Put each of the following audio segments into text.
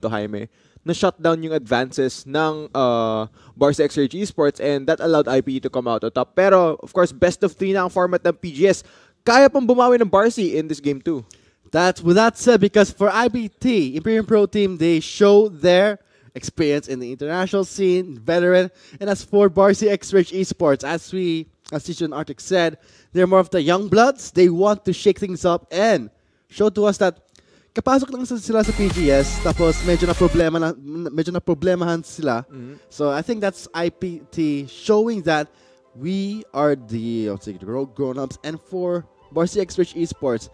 to Jaime na shut down yung advances ng Barca X-Rage Esports, and that allowed IPT to come out on top. Pero, of course, best of 3 na ang format ng PGS. Kaya pang bumawi ng Barca in this game too. That's with that said, because for IPT, Imperium Pro Team, they show their experience in the international scene, veteran. And as for Barca X-Rage Esports, as Teacher and Arctic said, they're more of the young bloods. They want to shake things up and show to us that kapasok lang sila sa PGS, tapos medyo na problemahan sila. So I think that's IPT showing that we are the grown-ups, and for Barca X-Rage Esports,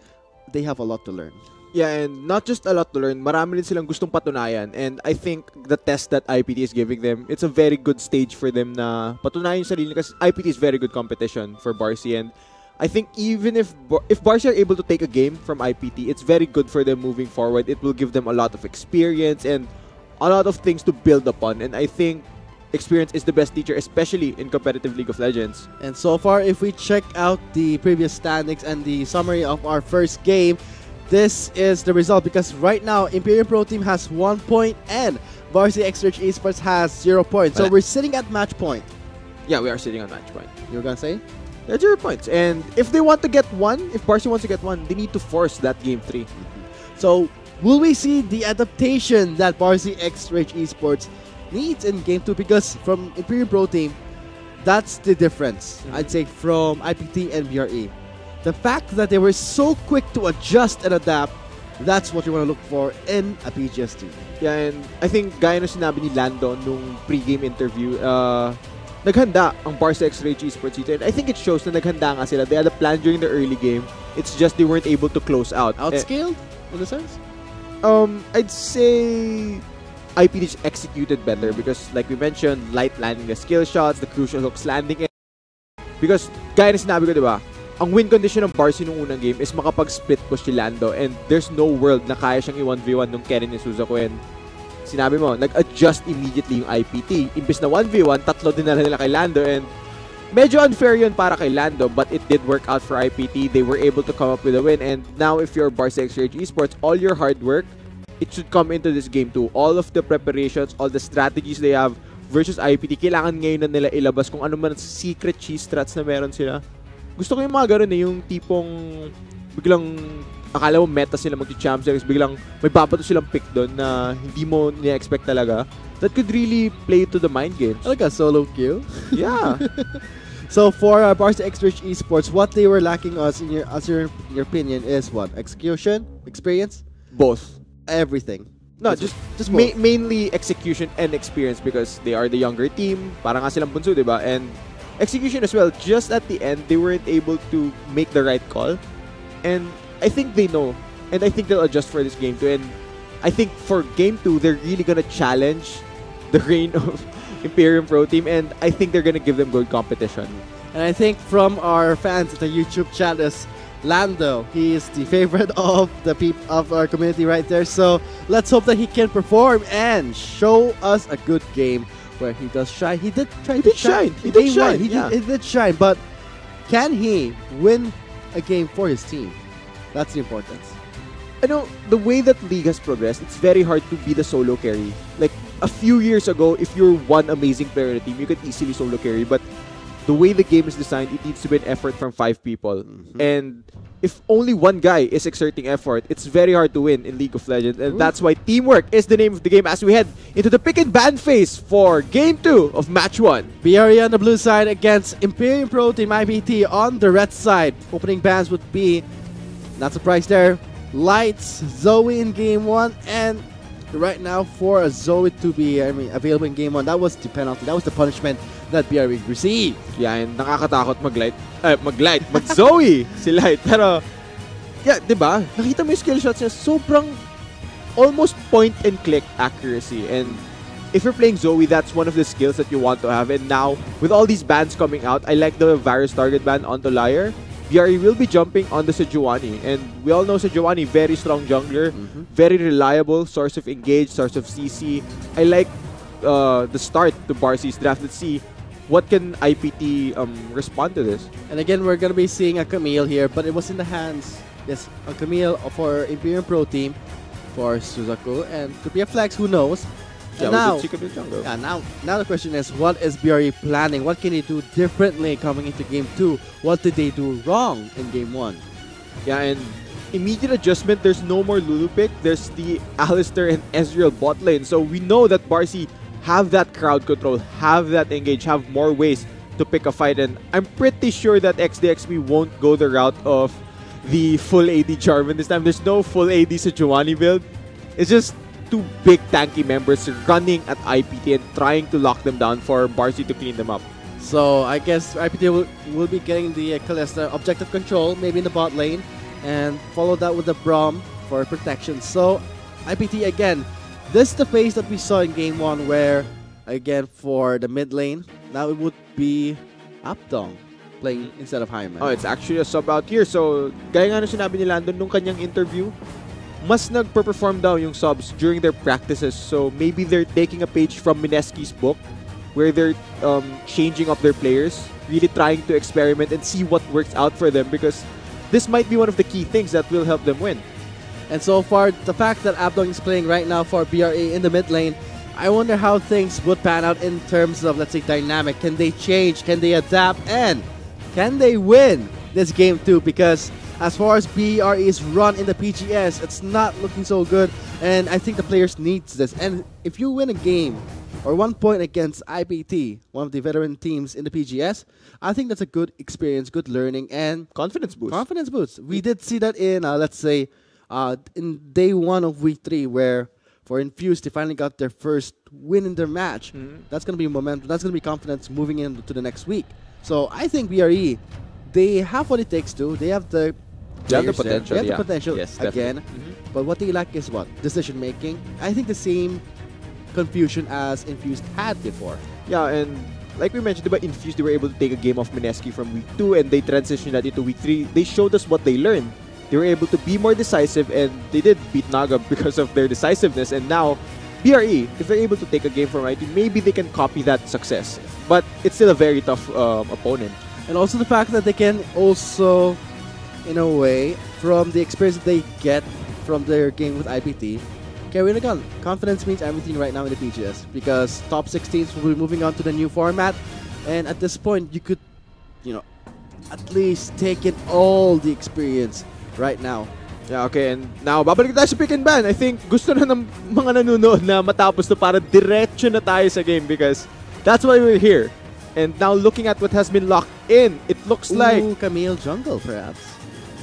they have a lot to learn. Yeah, and not just a lot to learn, marami rin silang gustong patunayan. And I think the test that IPT is giving them, it's a very good stage for them na patunayan yung sarili, kasi IPT is very good competition for Barca. And I think even if Barca are able to take a game from IPT, it's very good for them moving forward. It will give them a lot of experience and a lot of things to build upon. And I think experience is the best teacher, especially in competitive League of Legends. And so far, if we check out the previous standings and the summary of our first game, this is the result, because right now Imperium Pro Team has 1 point and Barca X-Rage Esports has 0 points. So we're sitting at match point. Yeah, we are sitting on match point. You were gonna say? That's 0 points. And if they want to get one, if Barca wants to get one, they need to force that game 3. So will we see the adaptation that Barca X-Rage Esports needs in game 2? Because from Imperium Pro Team, that's the difference, I'd say, from IPT and BRE. The fact that they were so quick to adjust and adapt, that's what you want to look for in a PGS team. Yeah, and I think gaya na sinabi ni Lando nung pre-game interview, naghanda ang Barca X-Rage Esports dito. And I think it shows na naghanda nga sila. They had a plan during the early game. It's just they weren't able to close out. Outscaled, in a sense? I'd say IPT just executed better because, like we mentioned, light landing the skill shots, the crucial hooks landing. Because, gaya na sinabi ko, di ba? Ang win condition ng Barca nung unang game is makapag-split push si Lando, and there's no world na kaya siyang i-1v1 nung Kerin ni Suzaku, and sinabi mo, nag-adjust immediately yung IPT. Imbis na 1v1, tatlo din na nila kay Lando, and medyo unfair yun para kay Lando, but it did work out for IPT. They were able to come up with a win, and now if you're Barca X-Rage Esports, all your hard work, it should come into this game too. All of the preparations, all the strategies they have versus IPT, kailangan ngayon na nila ilabas kung ano man secret cheese strats na meron sila. Gusto ko yung mga gano'n yung tipong biglang akala mo meta sila mag-champ series, biglang may babato silang pick doon na hindi mo ni-expect talaga. That could really play to the mind games. Like a solo kill? Yeah. So for Barca X-Rage Esports, what they were lacking in your opinion is what? Execution? Experience? Both. Everything. No, just mainly execution and experience, because they are the younger team. Parang nga silang bunso, diba? And execution as well. Just at the end, they weren't able to make the right call. And I think they know. And I think they'll adjust for this game too. And I think for game 2, they're really gonna challenge the reign of Imperium Pro Team. And I think they're gonna give them good competition. And I think from our fans at the YouTube chat is Lando. He is the favorite of the of our community right there. So let's hope that he can perform and show us a good game where he does shine. He did shine. He did shine. But can he win a game for his team? That's the importance. I know the way that League has progressed, it's very hard to be the solo carry. Like a few years ago, if you're one amazing player in a team, you could easily solo carry. But the way the game is designed, it needs to be an effort from 5 people. And if only one guy is exerting effort, it's very hard to win in League of Legends. And that's why teamwork is the name of the game as we head into the pick and ban phase for Game 2 of Match 1. BRE on the blue side against Imperium Pro Team IPT on the red side. Opening bans would be, not surprised there, Lights, Zoe in Game 1, and right now for a Zoe to be available in Game 1, that was the penalty, that was the punishment that BRE received. Yeah, and nakakatakot mag-Zoe si Light. Pero, yeah, diba? Nakita mo yung skill shots niya, sobrang almost point-and-click accuracy. And if you're playing Zoe, that's one of the skills that you want to have. And now, with all these bans coming out, I like the Varus target ban onto Liar. BRE will be jumping on the Sejuani. And we all know Sejuani, very strong jungler, very reliable, source of engage, source of CC. I like the start to Barca's draft. Let's see what can IPT respond to this. And again, we're going to be seeing a Camille here, but it was in the hands, yes, a Camille for Imperium Pro Team. for Suzaku, and could be a flex, who knows. Yeah, And now, she could do jungle. yeah, now the question is, what is BRE planning? What can they do differently coming into Game 2? What did they do wrong in Game 1? Yeah, and immediate adjustment, there's no more Lulu pick. There's the Alistair and Ezreal bot lane. So we know that Barcy have that crowd control, have that engage, have more ways to pick a fight. And I'm pretty sure that XDXP won't go the route of the full AD Jarvan this time. There's no full AD Sejuani build. It's just two big tanky members running at IPT and trying to lock them down for Barcy to clean them up. So I guess IPT will be getting the Kalista objective control, maybe in the bot lane, and follow that with the Braum for protection. So IPT again, this is the phase that we saw in Game 1 where, again, for the mid lane, now it would be Apdong playing instead of Hyman. Oh, it's actually a sub out here. So, gaya nga na sinabi ni Landon nung kanyang interview, mas nagper-perform daw yung subs during their practices. So, maybe they're taking a page from Mineski's book where they're changing up their players, really trying to experiment and see what works out for them, because this might be one of the key things that will help them win. And so far, the fact that Apdong is playing right now for BRE in the mid lane, I wonder how things would pan out in terms of, let's say, dynamic. Can they change? Can they adapt? And can they win this Game 2? Because as far as BRE's run in the PGS, it's not looking so good. And I think the players needs this. And if you win a game or 1 point against IPT, one of the veteran teams in the PGS, I think that's a good experience, good learning, and Confidence boost. confidence boost. We did see that in, let's say, in day 1 of week 3, where for Infused, they finally got their first win in their match. That's going to be momentum. That's going to be confidence moving into the next week. So I think BRE, they have what it takes to. They have the players there. potential, They have yeah. the potential Yes, again. definitely. But what they lack is what? Decision making. I think the same confusion as Infused had before. Yeah, and like we mentioned, diba, Infused, they were able to take a game off Mineski from week 2 and they transitioned that into week 3. They showed us what they learned. They were able to be more decisive, and they did beat Naga because of their decisiveness. And now, BRE, if they're able to take a game from IT, maybe they can copy that success. But it's still a very tough opponent. And also the fact that they can also, in a way, from the experience that they get from their game with IPT, carry the gun. Confidence means everything right now in the PGS, because top 16s will be moving on to the new format, and at this point, you could, at least take in all the experience right now. Yeah, okay, and now, babalik tayo sa pick and ban. I think gusto na ng mga nanonood na matapos to para diretso na tayo sa game, because that's why we're here. And now, looking at what has been locked in, it looks like Camille jungle, perhaps.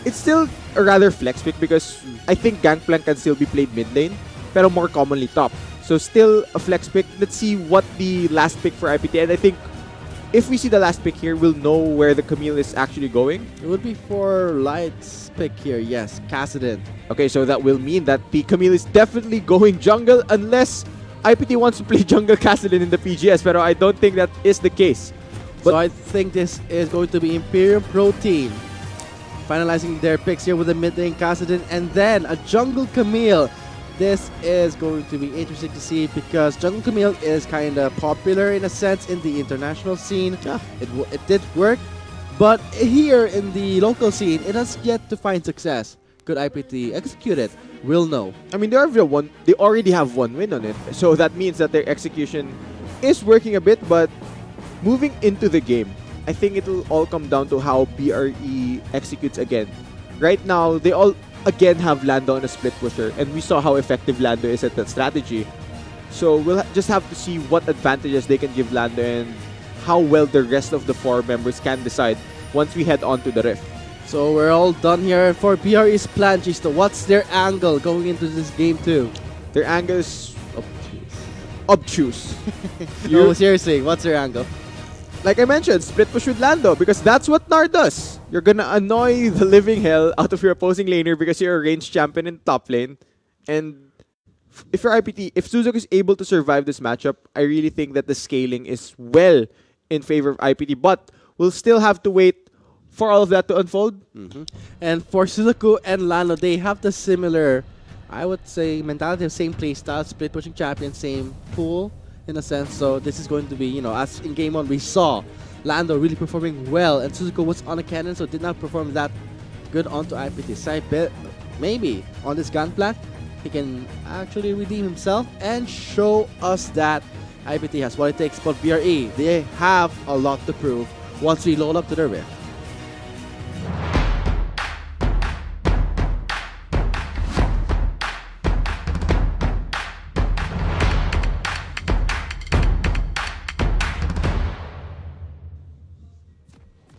it's still a rather flex pick, because I think Gangplank can still be played mid lane, pero more commonly top. So still a flex pick. Let's see what the last pick for IPT, and I think if we see the last pick here, we'll know where the Camille is actually going. It would be for Light's pick here, yes, Kassadin. Okay, so that will mean that the Camille is definitely going jungle, unless IPT wants to play jungle Kassadin in the PGS, pero I don't think that is the case. So I think this is going to be Imperium Pro Team finalizing their picks here with a mid lane Kassadin and then a jungle Camille. This is going to be interesting to see, because jungle Camille is kind of popular in a sense in the international scene. Yeah. It did work, but here in the local scene, it has yet to find success. Could IPT execute it? We'll know. I mean, they already have one win on it, so that means that their execution is working a bit, but moving into the game, I think it'll all come down to how BRE executes again. Right now, they all again have Lando on a split pusher, and we saw how effective Lando is at that strategy. So we'll just have to see what advantages they can give Lando and how well the rest of the 4 members can decide once we head on to the Rift. So we're all done here for BRE's plan, Chisto. What's their angle going into this game 2? Their angle is obtuse. No, seriously, what's their angle? Like I mentioned, split push with Lando, because that's what Nar does. You're gonna annoy the living hell out of your opposing laner because you're a ranged champion in top lane. And if you're IPT, if Suzuki is able to survive this matchup, I really think that the scaling is well in favor of IPT. But we'll still have to wait for all of that to unfold. And for Suzaku and Lando, they have the similar, I would say, mentality of same playstyle, split pushing champion, same pool in a sense. So this is going to be, as in game 1 we saw Lando really performing well, and Suzaku was on a cannon, so did not perform that good onto IPT. So I bet maybe on this Gunplank, he can actually redeem himself and show us that IPT has what it takes. But BRE, they have a lot to prove once we load up to the Rift.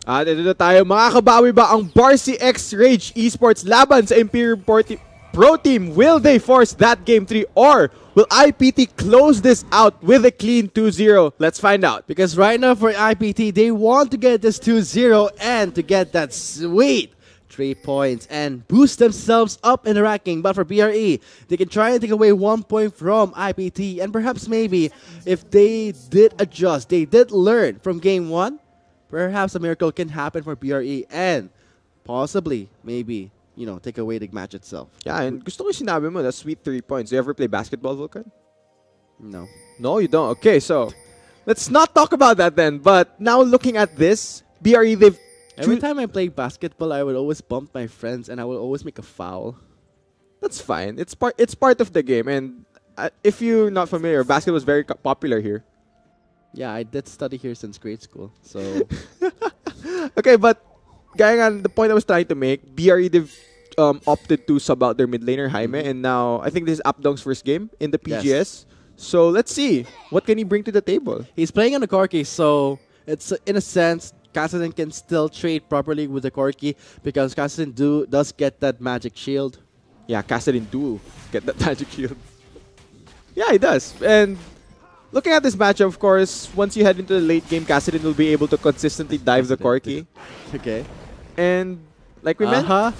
At ito na tayo, makakabawi ba ang BRE X Rage Esports laban sa Imperium Pro Team? Will they force that Game 3 or will IPT close this out with a clean 2-0? Let's find out. Because right now for IPT, they want to get this 2-0 and to get that sweet 3 points and boost themselves up in the ranking. But for BRE, they can try and take away 1 point from IPT. And perhaps maybe if they did adjust, they did learn from Game 1, perhaps a miracle can happen for BRE and possibly, maybe, you know, take away the match itself. Yeah, and gusto ko yung sinabi mo, that sweet 3 points. Do you ever play basketball, Vulcan? No. No, you don't. Okay, so let's not talk about that then. But now looking at this, BRE, they've... Every time I play basketball, I would always bump my friends and I will always make a foul. That's fine. It's part of the game. And if you're not familiar, basketball is very popular here. Yeah, I did study here since grade school. So, okay, but gaya nga, the point I was trying to make, BRE, they've opted to sub out their mid laner, Jaime, and now I think this is Apdong's first game in the PGS. Yes. So let's see. What can he bring to the table? he's playing on the Corki, so it's in a sense, Kassadin can still trade properly with the Corki because Kassadin does get that magic shield. Yeah, Kassadin do get that magic shield. Yeah, he does. And looking at this matchup, of course, once you head into the late game, Kassadin will be able to consistently dive the Corki. Okay. And like we mentioned,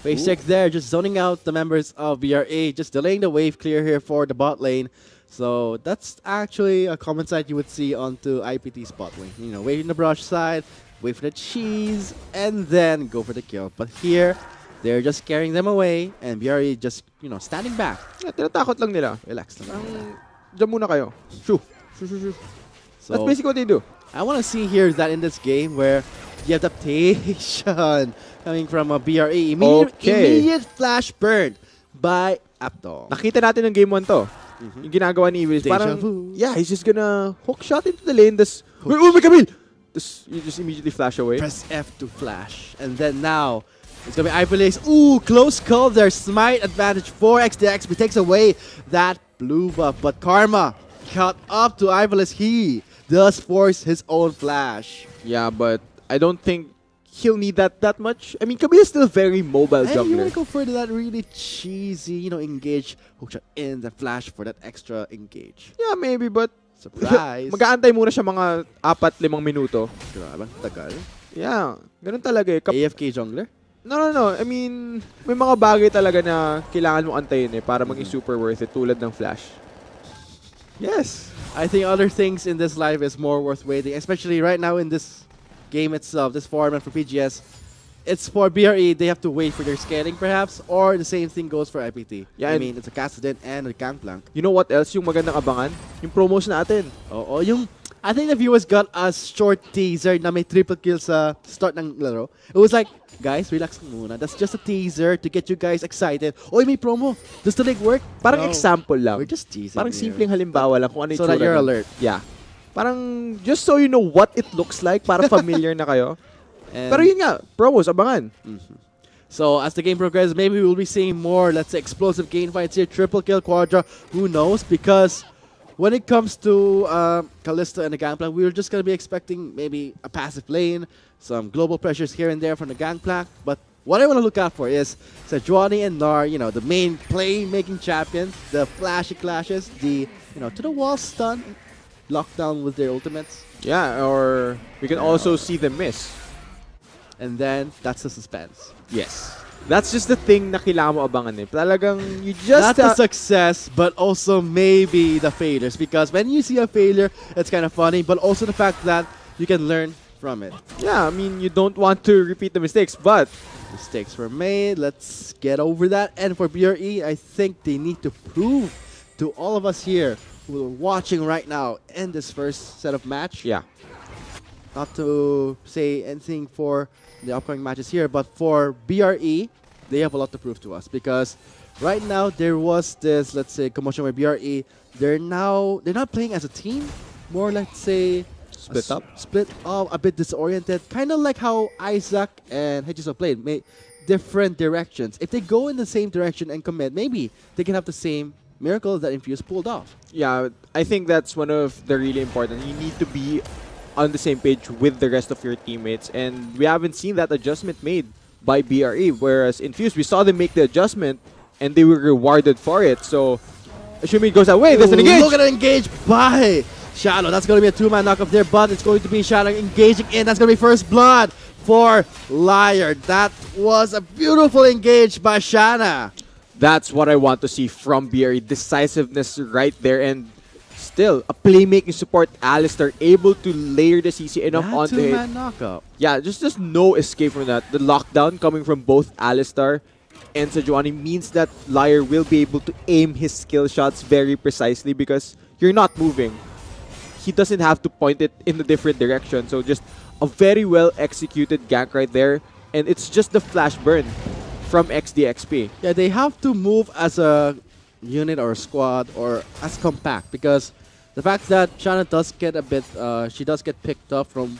Phase check there, just zoning out the members of BRE, just delaying the wave clear here for the bot lane. So that's actually a common sight you would see onto IPT's bot lane. You know, wait in the brush side, wait for the cheese, and then go for the kill. But here, they're just carrying them away, and BRE just, you know, standing back. yeah, tinatakot lang nila. Relax lang. Diyan muna kayo. Shoo. Shoo, shoo, shoo. So, That's basically what they do. I want to see here that in this game where the adaptation coming from a BRE. Immediate flash burn by Apdong. Nakita natin ng game 1 to. Yung ginagawa ni Evil is parang, yeah, he's just gonna hook shot into the lane. Das, oh my Camille! Das, you just immediately flash away. Press F to flash. And then now, it's gonna be Ivalace. Ooh, close call there. Smite advantage 4x. The XP takes away that blue buff. But Karma caught up to Ivalace. He does force his own flash. Yeah, but I don't think he'll need that much. I mean, Camille is still very mobile And you jungler. want to go for that really cheesy, you know, engage, hookshot in, then flash for that extra engage. Yeah, maybe, but Surprise. mag-aantay muna siya mga 4-5 minuto. Grabe, tagal. Yeah, ganun talaga eh. AFK jungler? No. I mean, may mga bagay talaga na kailangan mo antayin eh para maging super worth it tulad ng flash. Yes. I think other things in this life is more worth waiting, especially right now in this game itself, this format for PGS. It's for BRE, they have to wait for their scaling perhaps, or the same thing goes for IPT. Yeah, I mean, it's a Kassadin and a Gangplank. You know what else yung magandang abangan? Yung promos natin. Oo, yung I think the viewers got a short teaser na may triple kill sa start ng laro. It was like, guys, relax muna. That's just a teaser to get you guys excited. Oy, may promo. Does the leg work? Parang No. example lang. We're just teasing Parang here. simpleng halimbawa lang kung ano So that you're nun. alert. Yeah. Parang just so you know what it looks like, para familiar na kayo. And Pero yun nga, promos, abangan. so as the game progresses, maybe we'll be seeing more, let's say, explosive game fights here. Triple kill, Quadra, who knows? Because when it comes to Kalista and the Gangplank, we're just going to be expecting maybe a passive lane, some global pressures here and there from the Gangplank. But what I want to look out for is Sejuani and Nar, you know, the main play-making champions, the flashy clashes, the, you know, to-the-wall stun, lockdown with their ultimates. Yeah, or we can also see them miss. And then, that's the suspense. Yes. That's just the thing na kailangan mo abangan eh. Talagang you just... Not the success, but also maybe the failures. Because when you see a failure, it's kind of funny, but also the fact that you can learn from it. Yeah, I mean, you don't want to repeat the mistakes, but... Mistakes were made. Let's get over that. And for BRE, I think they need to prove to all of us here who are watching right now in this first set of match. Yeah. Not to say anything for the upcoming matches here, but for BRE, they have a lot to prove to us because right now there was this, let's say, commotion with BRE. They're not playing as a team, more let's say Split up. a bit disoriented, kind of like how Isaac and Hedges played, different directions. If they go in the same direction and commit, maybe they can have the same miracle that Infuse pulled off. Yeah, I think that's one of the really important. You need to be on the same page with the rest of your teammates, and we haven't seen that adjustment made by BRE, whereas Infuse, we saw them make the adjustment and they were rewarded for it. So assuming it goes that way, there's an engage. Look at an engage by Shadow. That's going to be a two-man knock-up there, but it's going to be Shadow engaging in. That's going to be first blood for Liar. That was a beautiful engage by Shanna. That's what I want to see from BRE. Decisiveness right there, and still a playmaking support. Alistair able to layer the CC enough onto it. Two-man knock-up. Yeah, just no escape from that. The lockdown coming from both Alistair and Sejuani means that Liar will be able to aim his skill shots very precisely because you're not moving. He doesn't have to point it in a different direction. So just a very well executed gank right there. And it's just the flash burn from XDXP. Yeah, they have to move as a unit or a squad or as compact, because the fact that Shanna does get a bit, she does get picked up from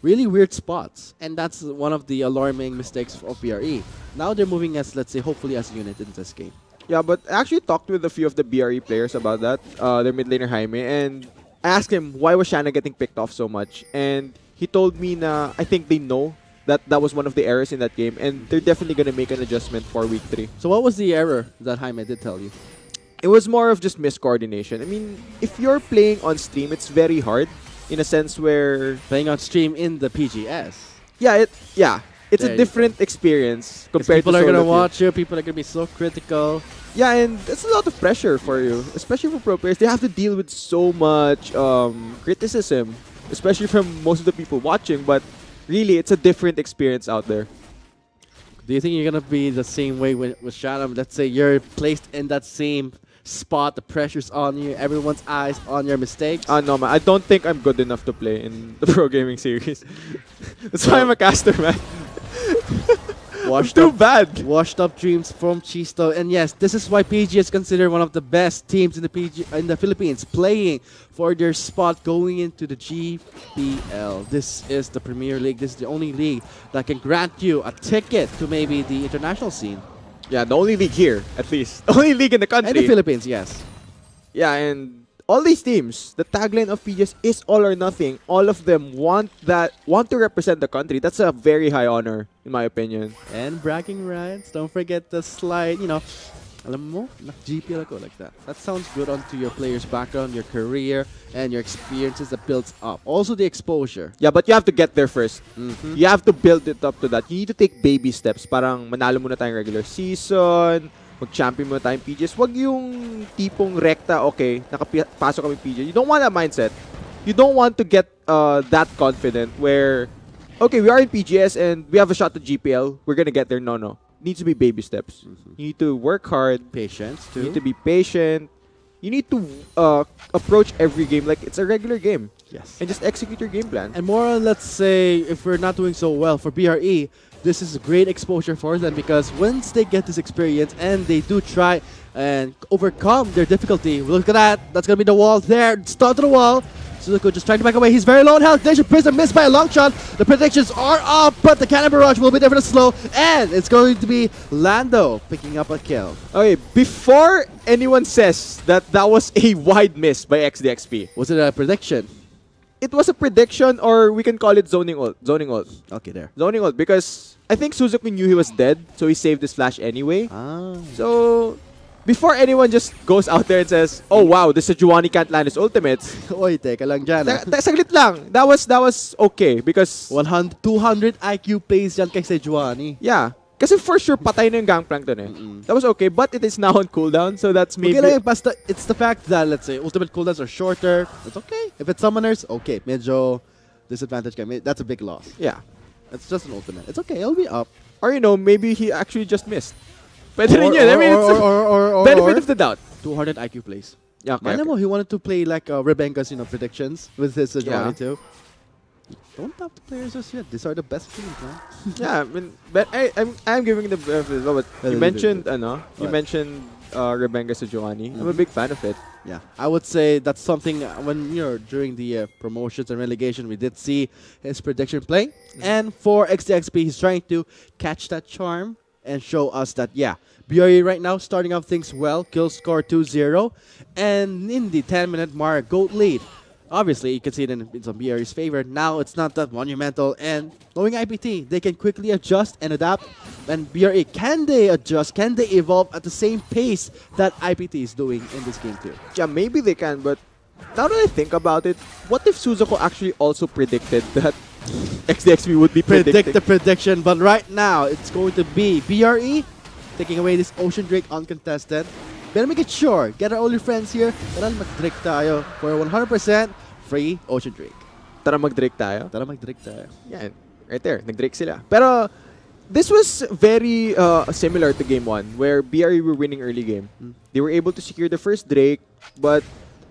really weird spots, and that's one of the alarming mistakes of BRE. Now they're moving as, let's say, hopefully as a unit in this game. Yeah, but I actually talked with a few of the BRE players about that, their mid laner Jaime, and I asked him why was Shanna getting picked off so much, and he told me na I think they know that that was one of the errors in that game, and they're definitely going to make an adjustment for week 3. So what was the error that Jaime did tell you? It was more of just miscoordination. I mean, if you're playing on stream, it's very hard in a sense where Playing on stream in the PGS. It's There a you different experience compared people to are solo gonna queue. watch you. People are gonna be so critical. Yeah, and it's a lot of pressure for you, especially for pro players. They have to deal with so much criticism, especially from most of the people watching. But really, it's a different experience out there. Do you think you're gonna be the same way with Shanna? Let's say you're placed in that same spot, the pressure's on you, everyone's eyes on your mistakes. No, man, I don't think I'm good enough to play in the pro gaming series. That's why I'm a caster, man. Washed too up, bad. Washed up dreams from Chisto, and yes, this is why PG is considered one of the best teams in the Philippines, playing for their spot going into the GPL. This is the Premier League. This is the only league that can grant you a ticket to maybe the international scene. Yeah, the only league here, at least. The only league in the country. And the Philippines, yes. Yeah, and all these teams, the tagline of PGS is all or nothing. All of them want to represent the country. That's a very high honor, in my opinion. And bragging rights. Don't forget the slide, alam mo, GPL ako like that. That sounds good onto your player's background, your career, and your experiences that builds up. Also the exposure. Yeah, but you have to get there first. You have to build it up to that. You need to take baby steps. Parang manalo muna tayong regular season, mag-champion muna tayong PGS. Wag yung tipong rekta, okay, nakapasok kami PGS. You don't want that mindset. You don't want to get that confident where, okay, we are in PGS and we have a shot at GPL. We're gonna get there. No. It needs to be baby steps. You need to work hard. Patience, too. You need to be patient. You need to approach every game like it's a regular game. Yes. And just execute your game plan. And more, let's say, if we're not doing so well for BRE, this is a great exposure for them, because once they get this experience and they do try and overcome their difficulty, look at that. That's going to be the wall there. Start to the wall. Suzuku just trying to back away. He's very low on health. Nation Prism missed by a long shot. The predictions are up, but the Cannon Barrage will be there for the slow. And it's going to be Lando picking up a kill. Okay, before anyone says that was a wide miss by XDXP, Was it a prediction? it was a prediction, or we can call it zoning ult. Zoning ult. Okay, there. Zoning ult, because I think Suzuki knew he was dead, so he saved his flash anyway. So, before anyone just goes out there and says, oh wow, this Sejuani can't land his ultimates. Oy, teka lang dyan. Saglit lang. That was okay, because 200 IQ plays yan kay Sejuani. yeah. Kasi for sure, patay na yung Gangplank dun eh. That was okay, but it is now on cooldown, so that's maybe... Okay lang, basta it's the fact that, let's say, ultimate cooldowns are shorter. It's okay. If it's summoners, okay. Medyo disadvantage kami. That's a big loss. Yeah. It's just an ultimate. It's okay. It'll be up. Or maybe he actually just missed. Pwede rin yun. I mean, it's a benefit of the doubt. 200 IQ plays. Yeah, okay. Mo, he wanted to play like Rebenka's, predictions with his Sejuani too. Don't top the players just yet. These are the best teams, man. Yeah, I mean, but I'm giving the benefit as well. But you mentioned you mentioned Rebenga sa Giovanni. I'm a big fan of it. Yeah, I would say that's something when during the promotions and relegation we did see his prediction play, and for XDXP he's trying to catch that charm and show us that BRE right now starting off things well, kill score 2-0, and in the 10-minute mark, GOAT lead. Obviously, you can see it in some BRE's favor. Now it's not that monumental, and knowing IPT, they can quickly adjust and adapt. And BRE, can they adjust? Can they evolve at the same pace that IPT is doing in this game too? Yeah, maybe they can, but now that I think about it, what if Suzuko actually also predicted that XDXP would be predicting? Predict the prediction, but right now it's going to be BRE taking away this Ocean Drake uncontested. Better make it sure. Get our only friends here. Tara mag-drake tayo for 100% free Ocean Drake. Tara mag-drake tayo? Tara mag-drake tayo. Yeah, right there. Nag-drake sila. Pero this was very similar to Game 1 where BRE were winning early game. They were able to secure the first Drake, but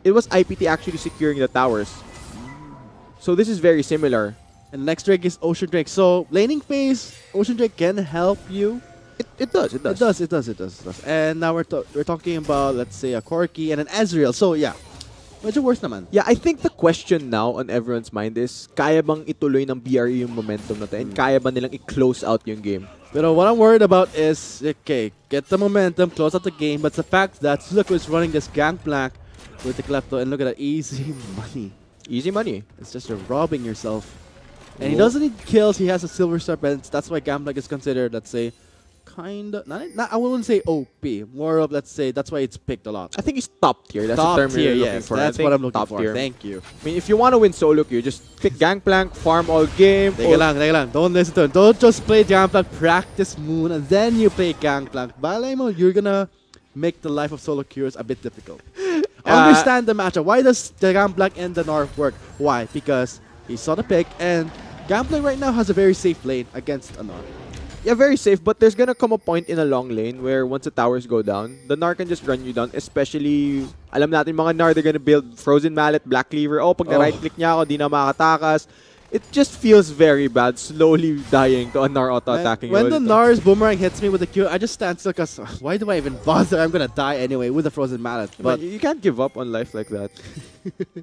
it was IPT actually securing the towers. So this is very similar. And the next Drake is Ocean Drake. So laning phase, Ocean Drake can help you. It does. And now we're talking about, let's say, a Corki and an Ezreal. So yeah, medyo worse naman. Yeah, I think the question now on everyone's mind is, kaya bang ituloy ng BRE yung momentum na to? And kaya ba nilang i-close out yung game? Pero what I'm worried about is, okay, get the momentum, close out the game, but the fact that Suzuko is running this Gangplank with the Klepto, and look at that, easy money. Easy money. It's just you're robbing yourself. And he doesn't need kills, he has a Silver Serpent. That's why Gangplank is considered, let's say, kinda, not, I wouldn't say OP, more of, let's say, that's why it's picked a lot. I think he's top tier. That's top the term tier, you're yes, looking for. That's what I'm looking for. Tier. Thank you. I mean, if you want to win solo queue, just pick Gangplank, farm all game. Teka lang. Don't listen to him. Don't just play Gangplank, practice Moon, and then you play Gangplank. Balay mo, you're gonna make the life of solo queuers a bit difficult. Understand the matchup. Why does the Gangplank and the Narf work? Why? Because he saw the pick, and Gangplank right now has a very safe lane against a Narf. Yeah, very safe, but there's gonna come a point in a long lane where once the towers go down, the Nar can just run you down, especially, alam natin mga Nar, they're gonna build Frozen Mallet, Black Cleaver. Oh, pag na-right-click niya ako, di na makatakas. It just feels very bad, slowly dying to a Nar auto-attacking. When the Nar's boomerang hits me with the Q, I just stand still because why do I even bother? I'm gonna die anyway with the Frozen Mallet. But man, you can't give up on life like that.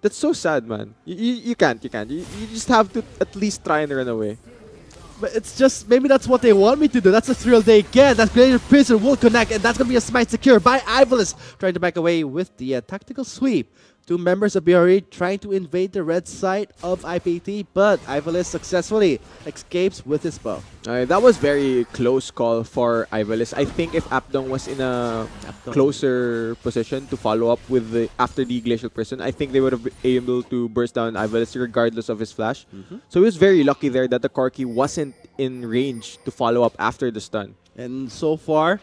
That's so sad, man. You can't. You just have to at least try and run away. But it's just, maybe that's what they want me to do. That's the thrill they get. That Gladiator Prison will connect, and that's going to be a smite secure by Ivalis, trying to back away with the tactical sweep. Two members of BRE trying to invade the red side of IPT, but Ivalis successfully escapes with his bow. That was very close call for Ivalis. I think if Apdong was in a closer position to follow up with after the Glacial Prison, I think they would have been able to burst down Ivalis regardless of his flash. So he was very lucky there that the Corki wasn't in range to follow up after the stun. And so far,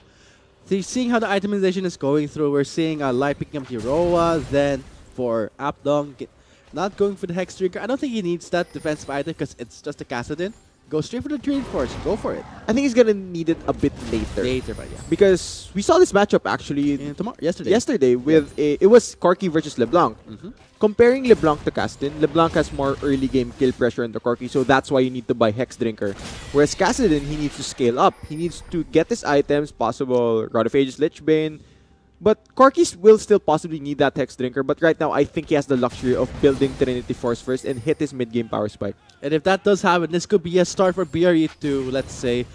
seeing how the itemization is going through, we're seeing Light picking up Hiroa, then for Apdong, not going for the Hex Trigger. I don't think he needs that defensive item because it's just a Kassadin. Go straight for the Dream Force. Go for it. I think he's going to need it a bit later. But yeah. Because we saw this matchup actually yesterday with it was Corki versus LeBlanc. Comparing LeBlanc to Kassadin, LeBlanc has more early game kill pressure on the Corki, so that's why you need to buy Hex Drinker. Whereas Kassadin, he needs to scale up. He needs to get his items, possible Rod of Ages, Lich Bane. But Corki will still possibly need that Hex Drinker, but right now I think he has the luxury of building Trinity Force first and hit his mid-game power spike. And if that does happen, this could be a start for BRE to, let's say,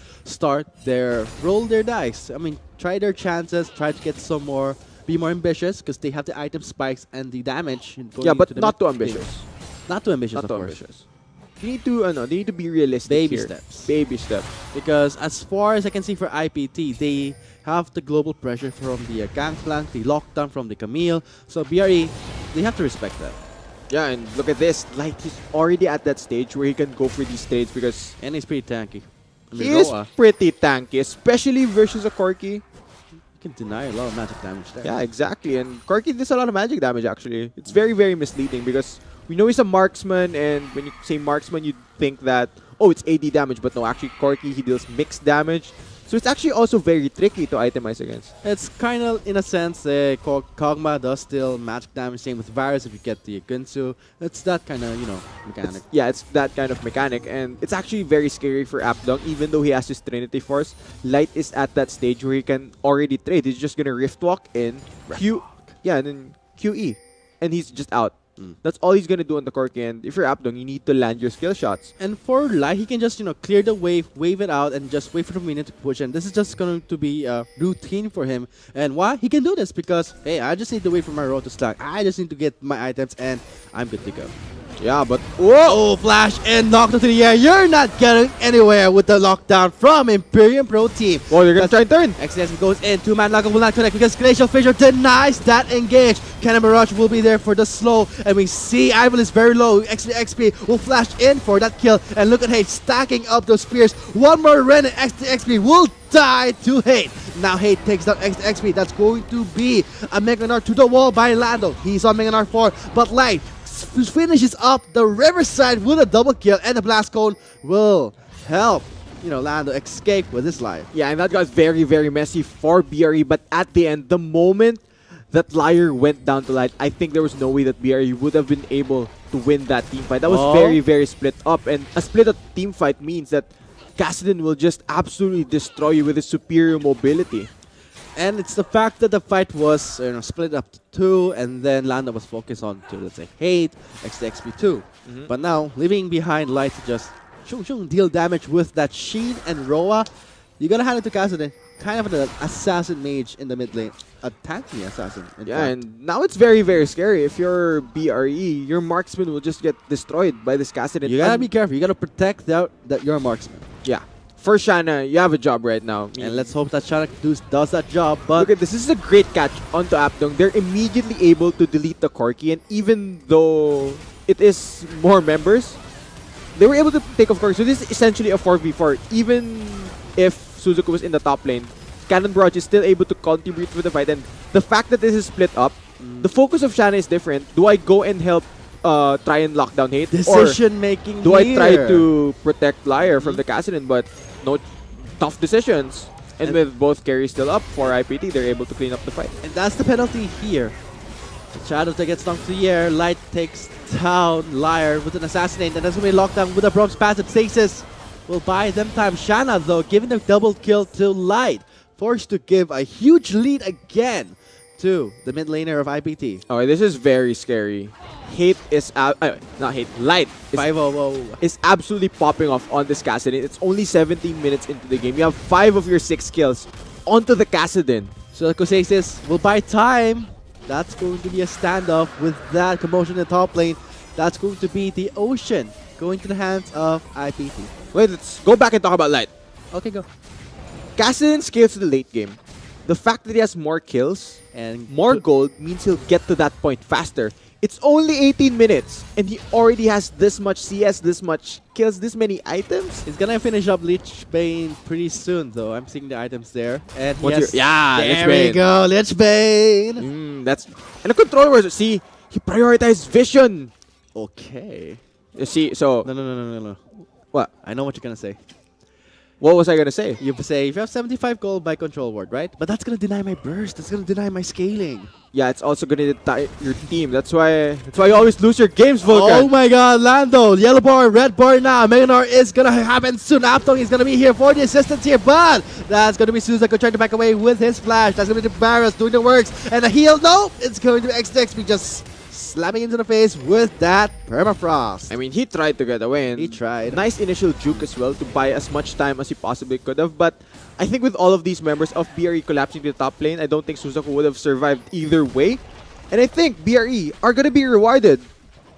roll their dice. I mean, try their chances, try to get some more, be more ambitious, because they have the item spikes and the damage. Yeah, but not too ambitious. Not too ambitious, of course. They need to be realistic Baby here. steps. Baby steps. Because as far as I can see for IPT, they have the global pressure from the Gangplank, the lockdown from the Camille. So BRE, they have to respect that. Yeah, and look at this. Like, he's already at that stage where he can go for these trades because... And he's pretty tanky. He is pretty tanky, especially versus a Corki. You can deny a lot of magic damage there. Yeah, exactly. And Corki does a lot of magic damage, actually. It's very, very misleading because we know he's a marksman, and when you say marksman, you think that, oh, it's AD damage. But no, actually, Corki, he deals mixed damage. So it's actually also very tricky to itemize against. It's kind of, in a sense, Kog'Maw does still magic damage, same with Varus if you get the Gunsu. It's that kind of, mechanic. It's that kind of mechanic, and it's actually very scary for Apdong, even though he has his Trinity Force. Light is at that stage where he can already trade. He's just gonna Rift Walk in, and then QE, and he's just out. That's all he's gonna do on the Corki, and if you're Apdong, you need to land your skill shots. And for Light, he can just, clear the wave it out, and just wait for the minion to push. And this is just going to be a routine for him. And why? He can do this because, hey, I just need to wait for my road to slack. I just need to get my items, and I'm good to go. Yeah, but whoa! Flash and knocked into the air. You're not getting anywhere with the lockdown from Imperium Pro Team. Oh, they're gonna try and turn. XDX goes in. Two-man lock will not connect because Glacial Fissure denies that engage. Cannon Barrage will be there for the slow, and we see Ivan is very low. XP will flash in for that kill, and look at Hate stacking up those spears. One more Ren and XP will die to Hate. Now Hate takes down XP. That's going to be a Mega Narc to the wall by Lando. He's on Mega Narc 4, but Light finishes up the Riverside with a double kill, and the Blast Cone will help Lando escape with his life. Yeah, and that got very, very messy for BRE, but at the end, the moment that Liar went down to Light, I think there was no way that BRE would have been able to win that team fight. That was very, very split up, and a split up team fight means that Kassadin will just absolutely destroy you with his superior mobility. And it's the fact that the fight was split up to 2, and then Lando was focused on to, let's say, Hate, XP2. But now, leaving behind Light to just deal damage with that Sheen and Roa, you gotta hand it to Kassadin. Kind of an assassin mage in the mid lane. A tanky assassin. And now it's very, very scary. If you're BRE, your marksman will just get destroyed by this Kassadin. You gotta be careful. You gotta protect your marksman. Yeah. For Shanna, you have a job right now. And let's hope that Shanna does that job. But look at this. This is a great catch onto Apdong. They're immediately able to delete the Corki, and even though it is more members, they were able to take off Corki. So this is essentially a 4v4. Even if Suzuki was in the top lane, Cannon Barrage is still able to contribute with the fight. And the fact that this is split up, the focus of Shanna is different. Do I go and help try and lock down Hate? Decision making. Do I try to protect Liar from the Kassadin? But no, tough decisions. And with both carries still up for IPT, they're able to clean up the fight. And that's the penalty here. The Shadow that gets knocked to the air. Light takes down Liar with an assassinate. And that's going to be locked down with a Bronze passive. Stasis will buy them time. Shanna, though, giving the double kill to Light. Forced to give a huge lead again to the mid laner of IPT. Oh, this is very scary. Hate is not Hate. Light is absolutely popping off on this Kassadin. It's only 17 minutes into the game. You have 5 of your 6 kills onto the Kassadin. So Kosasis will buy time. That's going to be a standoff with that commotion in the top lane. That's going to be the Ocean going to the hands of IPT. Wait, let's go back and talk about Light. Okay, go. Kassadin scales to the late game. The fact that he has more kills and more gold means he'll get to that point faster. It's only 18 minutes, and he already has this much CS, this much kills, this many items. He's gonna finish up Lich Bane pretty soon, though. I'm seeing the items there. And there we go, Lich Bane. And the controller, see, he prioritized vision. Okay. You see, so No. What? I know what you're gonna say. What was I gonna say? You say if you have 75 gold by control ward, right? But that's gonna deny my burst. That's gonna deny my scaling. Yeah, it's also gonna deny your team. That's why you always lose your games, Vulcan. Oh my God, Lando, yellow bar, red bar now. Meganar is gonna happen soon. Apdong is gonna be here for the assistance here, but that's gonna be Suzuki trying to back away with his flash. That's gonna be the Barras doing the works, and the heal. No, it's going to be XDXP just slamming into the face with that permafrost. I mean, he tried to get away. And he tried. Nice initial juke as well to buy as much time as he possibly could have. But I think with all of these members of BRE collapsing to the top lane, I don't think Suzaku would have survived either way. And I think BRE are going to be rewarded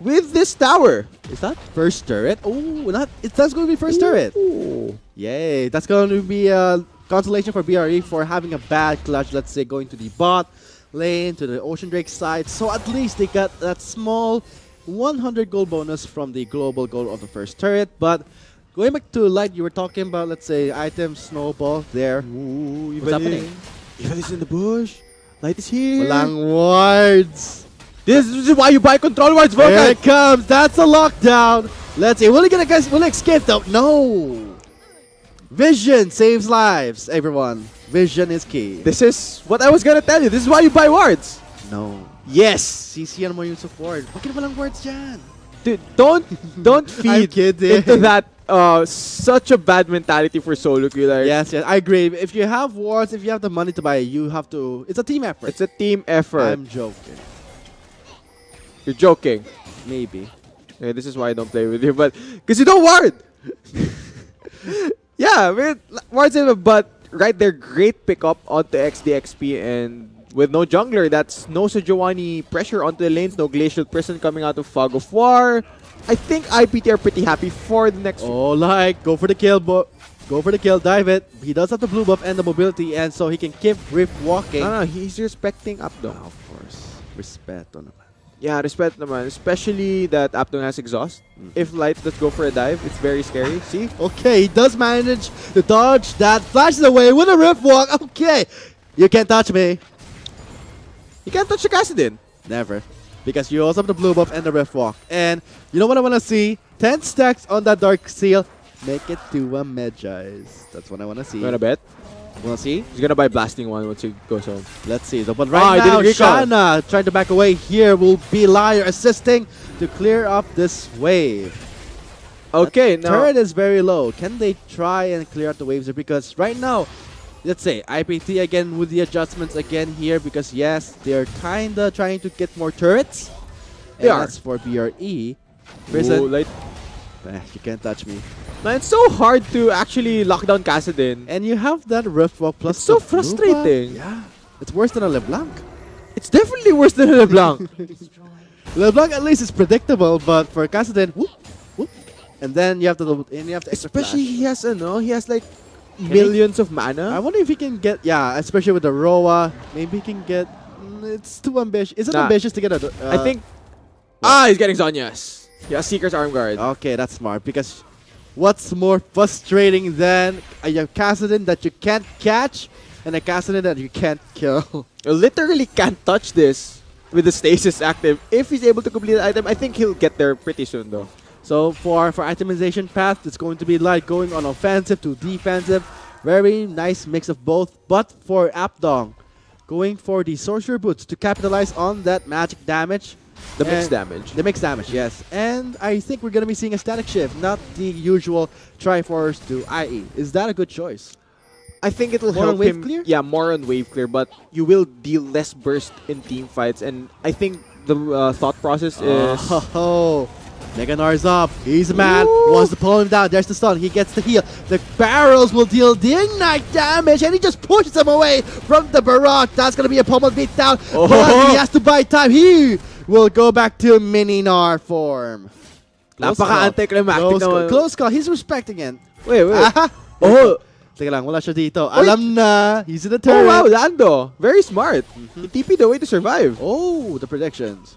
with this tower. Is that first turret? Oh, that's going to be first turret. Yay. That's going to be a consolation for BRE for having a bad clutch, let's say, going to the bot lane, to the Ocean Drake side. So at least they got that small 100 gold bonus from the global goal of the first turret. But going back to Light, you were talking about, let's say, item snowball there. Ooh, what's happening? Even is in the bush. Light is here. Walang wards. This is why you buy control wards, Vulcan. Here it comes. That's a lockdown. Let's see. Will he escape though? No. Vision saves lives, everyone. Vision is key. This is what I was gonna tell you. This is why you buy wards. No. Yes. CC ano mo yung support. Bakit walang words dyan? Dude, don't feed kidding. into that such a bad mentality for solo queue. Like, Yes, I agree. If you have wards, if you have the money to buy it, you have to. It's a team effort. it's a team effort. I'm joking. You're joking. Maybe. Yeah, this is why I don't play with you, but because you don't ward. Yeah, wards in, but right there, great pickup onto XDXP, and with no jungler, that's no Sejuani pressure onto the lanes, no Glacial Prison coming out of Fog of War. I think IPT are pretty happy for the next. Oh, like, go for the kill, go for the kill, dive it. He does have the blue buff and the mobility, and so he can keep Rift walking. No, he's respecting Updong. Of course. Respect on him. Yeah, respect naman. Especially that Updong has exhaust. If Light does go for a dive, it's very scary. See? Okay, he does manage to dodge that, flashes away with a Rift walk. Okay, you can't touch me. You can't touch the Kassadin. Never. Because you also have the blue buff and the Rift walk. And you know what I want to see? 10 stacks on that Dark Seal. Make it to a Medjais. That's what I want to see. You wanna bet? Want to see? He's gonna buy Blasting One once he goes home. Let's see. So, but right now, Shanna trying to back away here will be Liar assisting to clear up this wave. Okay, That now turret is very low. Can they try and clear out the waves here? Because right now, let's say IPT again with the adjustments again here, because yes, they're kinda trying to get more turrets. They And are. that's for BRE. Ooh, Light. You can't touch me. Man, it's so hard to actually lock down Kassadin. And you have that Rift Walk plus It's so the blue buff. frustrating. Yeah. It's worse than a LeBlanc. It's definitely worse than a LeBlanc. LeBlanc at least is predictable, but for Kassadin, whoop, whoop. And then you have to extra Especially flash. he has like millions of mana. I wonder if he can get, yeah, especially with the Roa, maybe he can get, it's too ambitious. Is it Nah. ambitious to get a, I think. He's getting Zhonya's. Yeah, Seeker's Arm Guard. Okay, that's smart, because what's more frustrating than a Kassadin that you can't catch and a Kassadin that you can't kill? You literally can't touch this with the stasis active. If he's able to complete the item, I think he'll get there pretty soon though. So for itemization path, it's going to be like going on offensive to defensive. Very nice mix of both. But for Updong, going for the Sorcerer Boots to capitalize on that magic damage. The mixed And damage. The mixed damage, yes. And I think we're going to be seeing a static shift, not the usual Triforce to IE. Is that a good choice? I think it'll More help on wave him. clear? Yeah, more on wave clear, but you will deal less burst in team fights. And I think the thought process is. Oh, Meganar's up. He's mad. Ooh. Wants to pull him down. There's the stun. He gets the heal. The barrels will deal the ignite damage, and he just pushes him away from the Barrage. That's going to be a pummel beat down. Oh. But he has to buy time. He will go back to Mini-Nar form. Napaka-anticlimactic naman. Close call. He's respecting it. Wait. Ah, Oh. Teka lang, wala siya dito. Alam na. He's in the turret. Oh wow, Lando. Very smart. He TP'd away to survive. Oh, the predictions.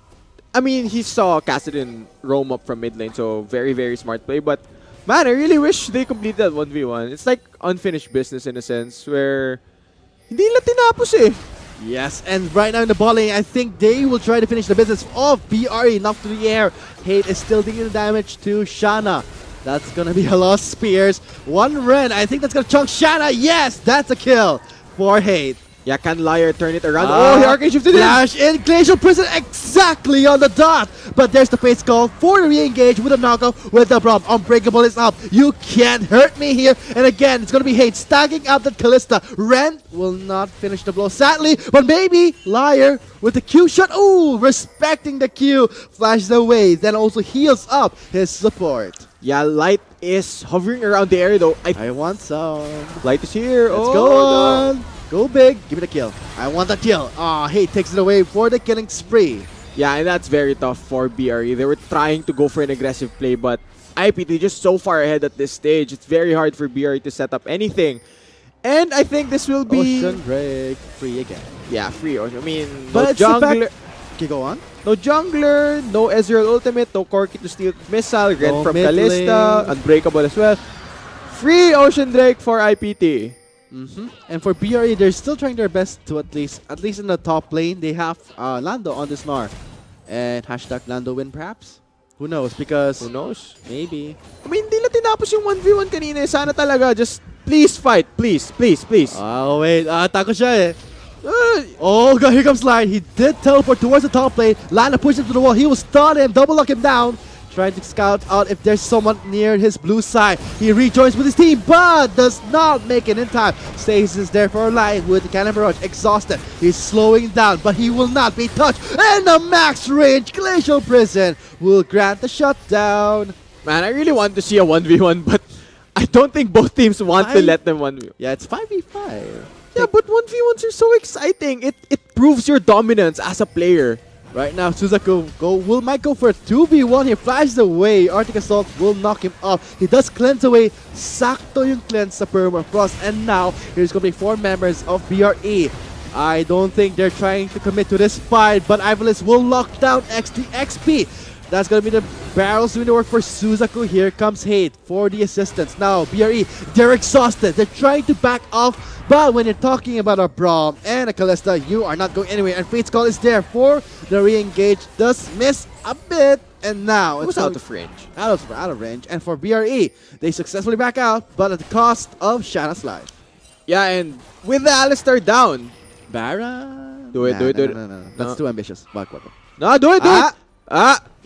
I mean, he saw Kassadin roam up from mid lane, so very, very smart play. But, man, I really wish they completed that 1v1. It's like unfinished business in a sense, where hindi nila tinapos eh. Yes, and right now in the ball lane, I think they will try to finish the business of BRE. Knocked to the air. Hate is still dealing the damage to Shanna. That's going to be a lost spears. One Ren. I think that's going to chunk Shanna. Yes, that's a kill for Hate. Yeah, can Liar turn it around? Oh, he arcade shifted in! Flash in Glacial Prison exactly on the dot. But there's the face call for the re-engage with a knockout with the Braum. Unbreakable is up. You can't hurt me here. And again, it's going to be Hate stacking up the Callista. Ren will not finish the blow, sadly. But maybe Liar with the Q shot. Ooh, respecting the Q. Flashes away. Then also heals up his support. Yeah, Light is hovering around the area though. I want some. Light is here. Let's oh, go no. on. Go big. Give me the kill. I want the kill. Ah, Hate takes it away for the killing spree. Yeah, and that's very tough for BRE. They were trying to go for an aggressive play, but IPT just so far ahead at this stage. It's very hard for BRE to set up anything. And I think this will be... Ocean Drake free again. Yeah, free Ocean. I mean, But no it's the jungler. Okay, go on. No jungler, no Ezreal ultimate, no Corki to steal missile, Ren No from mid Callista, lane. Unbreakable as well. Free Ocean Drake for IPT. And for BRE, they're still trying their best to at least in the top lane, they have Lando on this Gnar. And hashtag Lando win perhaps? Who knows? Because Who knows? maybe. I mean, hindi na tinapos yung 1v1 kanina. Sana talaga just Please fight. Please, please, please. Oh, wait. Tako siya eh. Oh, God, here comes Lion. He did teleport towards the top lane. Lana pushed him to the wall. He will stun him, double lock him down. Trying to scout out if there's someone near his blue side. He rejoins with his team, but does not make it in time. Stays there for Lion with the cannon barrage. Exhausted. He's slowing down, but he will not be touched. And the max range Glacial Prison will grant the shutdown. Man, I really want to see a 1v1, but I don't think both teams want to let them 1v1. Yeah, it's 5v5. Yeah, but 1v1s are so exciting. It proves your dominance as a player. Right now, Suzaku might go for a 2v1. He flies away. Arctic Assault will knock him off. He does cleanse away. Sakto yung cleanse sa Permafrost. And now, here's going to be 4 members of BRE. I don't think they're trying to commit to this fight, but Ivalice will lock down XP. That's going to be the barrels doing the work for Suzaku. Here comes Hate for the assistance. Now, BRE, they're exhausted. They're trying to back off. But when you're talking about a Braum and a Kalista, you are not going anywhere. And Fate's Call is there for the re-engage. Does miss a bit. And now it was out of range. Out of range. And for BRE, they successfully back out, but at the cost of Shanna's life. Yeah, and with the Alistar down. Baron? Do it. No. That's too ambitious. Back. No, do it.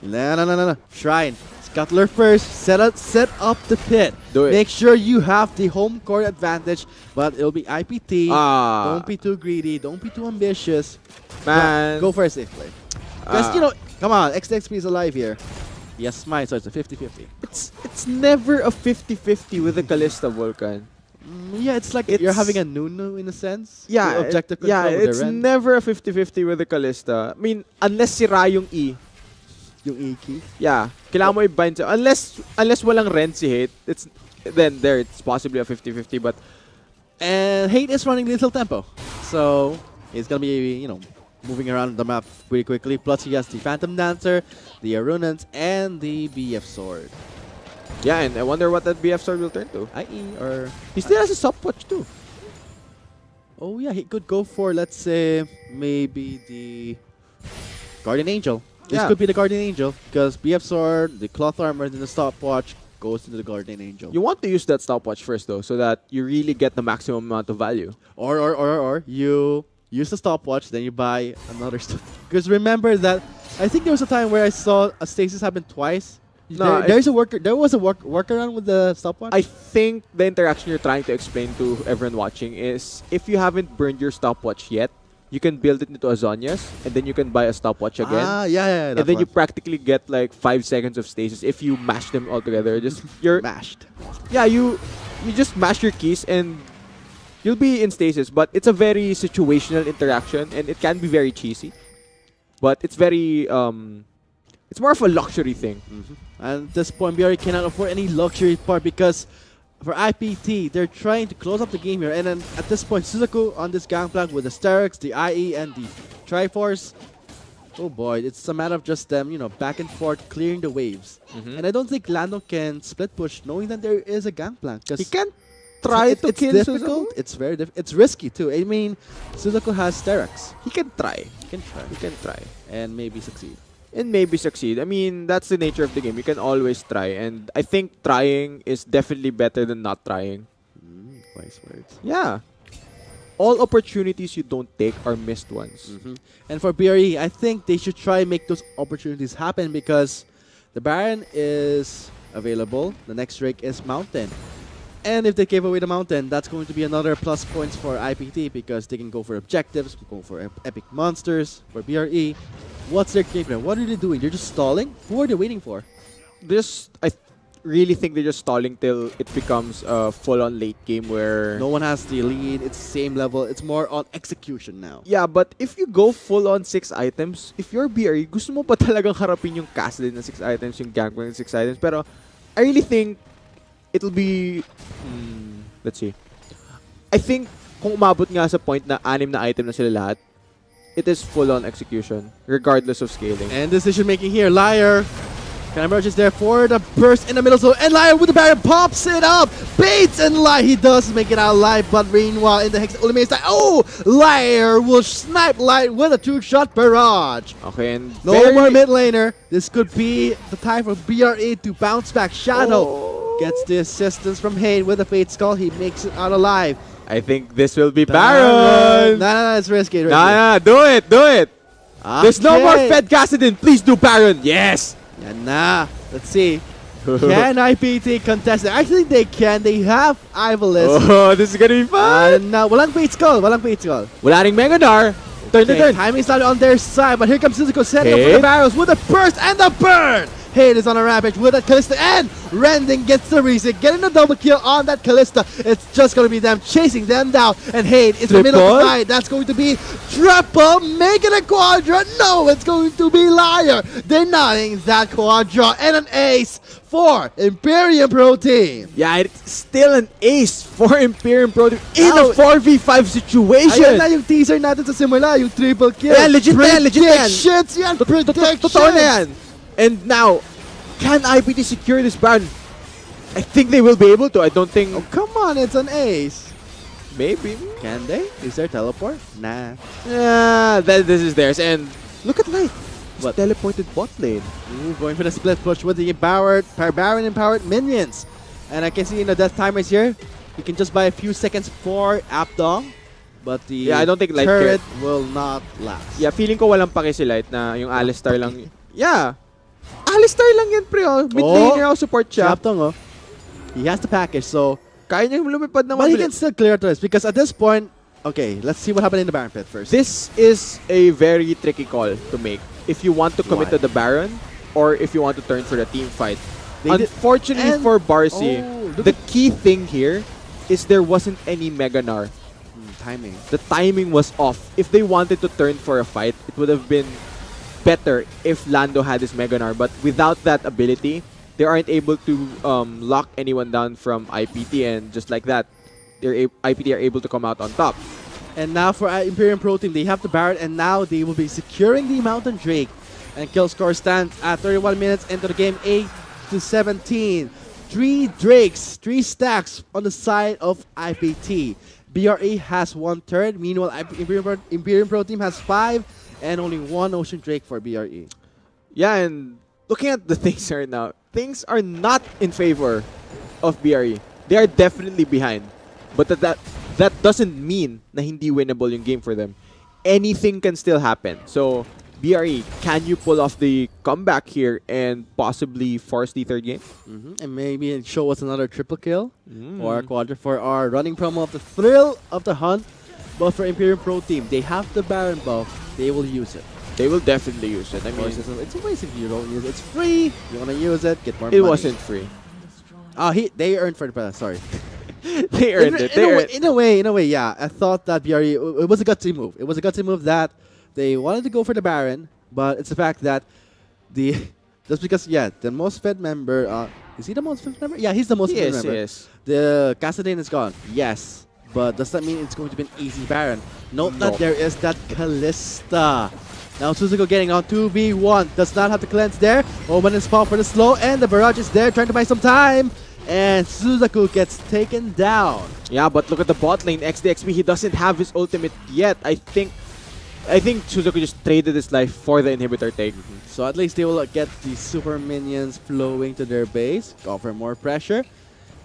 No. Shrine. Scuttler first. Set up the pit. Do it. Make sure you have the home court advantage, but it'll be IPT. Don't be too greedy. Don't be too ambitious. Man. Go for a safe play. Because, come on, XXP is alive here. Yes, smite, so it's a 50-50. It's never a 50-50 with the Kalista Vulcan. Yeah, it's like you're having a Nunu in a sense. Yeah, objective control with it's the Ren. never a 50-50 with the Kalista. I mean, unless sira yung E. Yung E key? Yeah, kailangan mo i-bind sa... Unless walang Ren si Hate, then it's possibly a 50-50, but... And Hate is running little tempo. So, he's gonna be, moving around the map pretty quickly. Plus, he has the Phantom Dancer, the Arunans, and the BF Sword. Yeah, and I wonder what that BF Sword will turn to. IE or... He still has a stopwatch too. Oh yeah, he could go for, let's say, maybe the Guardian Angel. This could be the Guardian Angel, because BF Sword, the Cloth Armor, and the stopwatch goes into the Guardian Angel. You want to use that stopwatch first though, so that you really get the maximum amount of value. Or you use the stopwatch, then you buy another stuff. Because remember that, I think there was a time where I saw a stasis happen twice. No, there was a workaround with the stopwatch. I think the interaction you're trying to explain to everyone watching is if you haven't burned your stopwatch yet, you can build it into a Zhonya's, and then you can buy a stopwatch again. Yeah. And then you practically get like 5 seconds of stasis if you mash them all together. You're mashed. Yeah, you just mash your keys and you'll be in stasis. But it's a very situational interaction, and it can be very cheesy. But it's very it's more of a luxury thing. And at this point, BRE cannot afford any luxury part because for IPT, they're trying to close up the game here. And then at this point, Suzaku on this gangplank with the Sterix, the IE, and the Triforce. Oh boy, it's a matter of just them, back and forth, clearing the waves. And I don't think Lando can split push knowing that there is a gangplank. He can't try to kill difficult. Suzaku. It's very difficult. It's risky too. I mean, Suzaku has Sterix. He can try. He can try. And maybe succeed. I mean, that's the nature of the game. You can always try. And I think trying is definitely better than not trying. Wise words. Yeah. All opportunities you don't take are missed ones. And for BRE, I think they should try and make those opportunities happen because the Baron is available. The next rake is Mountain. And if they gave away the Mountain, that's going to be another plus points for IPT because they can go for objectives, go for epic monsters. For BRE, what's their game plan? What are they doing? They're just stalling? Who are they waiting for? I really think they're just stalling till it becomes a full-on late game where... No one has the lead. It's same level. It's more on execution now. Yeah, but if you go full-on 6 items, if you're BRE, gusto mo pa talagang harapin yung castle na 6 items, yung gangplank na 6 items. Pero I really think it'll be... let's see. I think kung umabot nga sa point na 6 na item na sila lahat, it is full-on execution, regardless of scaling. And decision-making here, Liar. Cannon is there for the burst in the middle zone, and Liar with the Baron pops it up! Baits and Liar, he does make it out alive, but meanwhile in the Hex ultimate style, oh! Liar will snipe Light with a 2-shot barrage! Okay, and no more mid laner. This could be the time for BRE to bounce back. Shadow Gets the assistance from Hade with the Fate Skull. He makes it out alive. I think this will be Baron. No, it's risky. Nah, do it. There's no more Fed Kassadin. Please do Baron. Yes. Yeah, let's see. Can IPT contest it? Actually, they can. They have Ivalice. Oh, this is gonna be fun. No, walang Fate Skull. Wala ring Meganar. Turn. Timing is not on their side, but here comes Suzuko setting up for the barrels with the burst and the burn. Hade is on a rampage with a Callista, and Rending gets the reset, getting a double kill on that Callista. It's just going to be them chasing them down, and Hade is in the middle of the fight. That's going to be triple, making a quadra. No, it's going to be Liar, denying that quadra, and an ace for Imperium Pro Team. Yeah, it's still an ace for Imperium Pro Team in a 4v5 situation. Ayun na yung teaser natin sa simula, yung triple kill. Yeah, legit yan. Predictions yan, predictions. Totoo na yan. And now, can IPT secure this Baron? I think they will be able to. I don't think... Oh, come on, it's an ace. Maybe. Can they? Is there teleport? Nah. Yeah, this is theirs. And look at Light. What? Teleported bot lane. Ooh, going for the split push with the Baron empowered minions. And I can see in the death timers here, you can just buy a few seconds for Apdong. But the I don't think Light turret will not last. Yeah, feeling ko walang pake si Light na yung Alistar lang. Yeah. Alistar lang yan, pre. Mid laner support siya. Apdong, he has the package, so... Kaya niya lumipad ng But he can still clear to this because at this point... Okay, let's see what happened in the Baron pit first. This is a very tricky call to make. If you want to commit to the Baron, or if you want to turn for the team fight. Unfortunately for Barcy, the key thing here is there wasn't any Meganar. Timing. The timing was off. If they wanted to turn for a fight, it would have been better if Lando had his Meganar. But without that ability, they aren't able to lock anyone down from IPT, and just like that, IPT are able to come out on top. And now for Imperium Pro Team, they have the Baron, and now they will be securing the Mountain Drake. And kill score stands at 31 minutes into the game, 8-17. 3 Drakes, 3 stacks on the side of IPT. BRE has 1 third, meanwhile Imperium Pro Team has 5, and only 1 Ocean Drake for BRE. Yeah, and looking at the things right now, things are not in favor of BRE. They are definitely behind. But that doesn't mean na hindi winnable yung game for them. Anything can still happen. So, BRE, can you pull off the comeback here and possibly force the third game? And maybe show us another triple kill or a quadra for our running promo of the thrill of the hunt. But for Imperium Pro Team, they have the Baron buff. They will use it. They will definitely use it. I mean, it's a waste if you don't use it. It's free. You want to use it, get more money. It wasn't free. They earned for the sorry. They earned it. In a way, yeah. I thought that BRE, it was a gutsy move. It was a gutsy move that they wanted to go for the Baron, but it's the fact that just because, the most fed member, is he the most fed member? Yeah, he's the most fed member. Yes. The Kassadin is gone. Yes. But does that mean it's going to be an easy Baron? Note that there is that Callista. Now Suzuko getting on 2v1. Does not have the cleanse there. Omen is spawned for the slow, and the barrage is there trying to buy some time. And Suzuko gets taken down. Yeah, but look at the bot lane. XDXP, he doesn't have his ultimate yet. I think Suzuko just traded his life for the inhibitor take. So at least they will get the super minions flowing to their base, offer more pressure.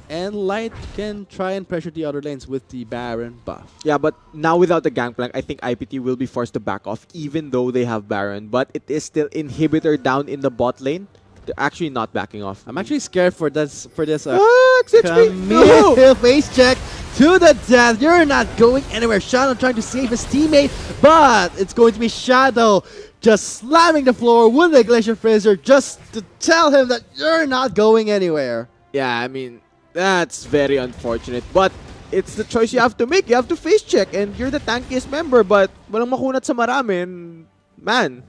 And Light can try and pressure the other lanes with the Baron buff. Yeah, but now without the Gangplank, I think IPT will be forced to back off even though they have Baron. But it is still inhibitor down in the bot lane. They're actually not backing off. I'm actually scared for this. No! Face check to the death. You're not going anywhere. Shadow trying to save his teammate, but it's going to be Shadow just slamming the floor with the Glacier Freezer just to tell him that you're not going anywhere. Yeah, I mean, that's very unfortunate. But it's the choice you have to make. You have to face check, and you're the tankiest member, but walang makunat sa marami, and man,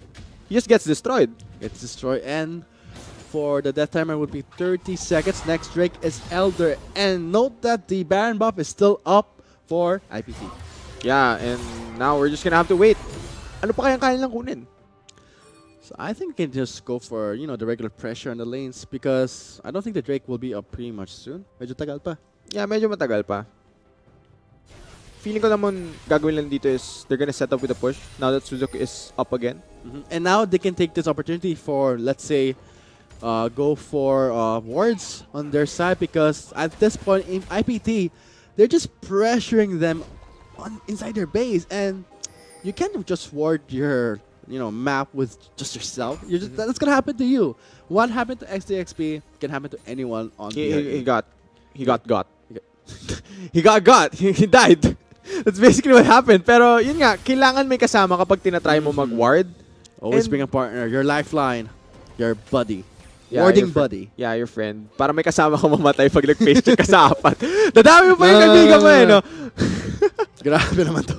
he just gets destroyed. It's destroyed, and for the death timer would be 30 seconds. Next Drake is Elder. And note that the Baron buff is still up for IPT. Yeah, and now we're just gonna have to wait. Ano pa kayang kaya lang kunin? So I think we can just go for, the regular pressure on the lanes because I don't think the Drake will be up pretty much soon. Medyo tagal pa. Yeah, medyo matagal pa. Feeling ko naman gagawin lang dito is they're gonna set up with a push now that Suzuki is up again. And now they can take this opportunity for, let's say, go for wards on their side, because at this point in IPT, they're just pressuring them inside their base, and you can't just ward your map with just yourself. That's gonna happen to you. What happened to XDXP can happen to anyone on he got got. He got got. He died. That's basically what happened. Pero yun nga, kailangan may kasama kapag tinatry mo mag-ward. Always And- bring a partner, your lifeline, your buddy. Yeah, Warding your fri- buddy. Yeah, your friend. Para may kasama ka mamatay pag nag-face check ka sa apat. Dadami mo pa yung kaibigan mo eh, no? Grabe naman to.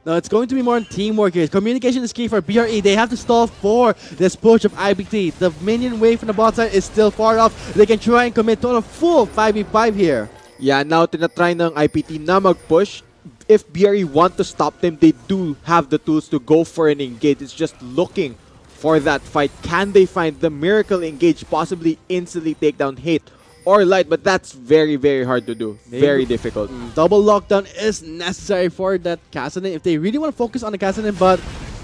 No, it's going to be more on teamwork here. Communication is key for BRE. They have to stall for this push of IPT. The minion wave from the bot side is still far off. They can try and commit to a full 5v5 here. Yeah, now tinatry ng IPT na mag-push. If BRE want to stop them, they do have the tools to go for an engage. It's just looking for that fight. Can they find the miracle engage, possibly instantly take down Hate or Light? But that's very, very hard to do. Maybe. Very difficult. Double lockdown is necessary for that Kassadin if they really want to focus on the Kassadin, but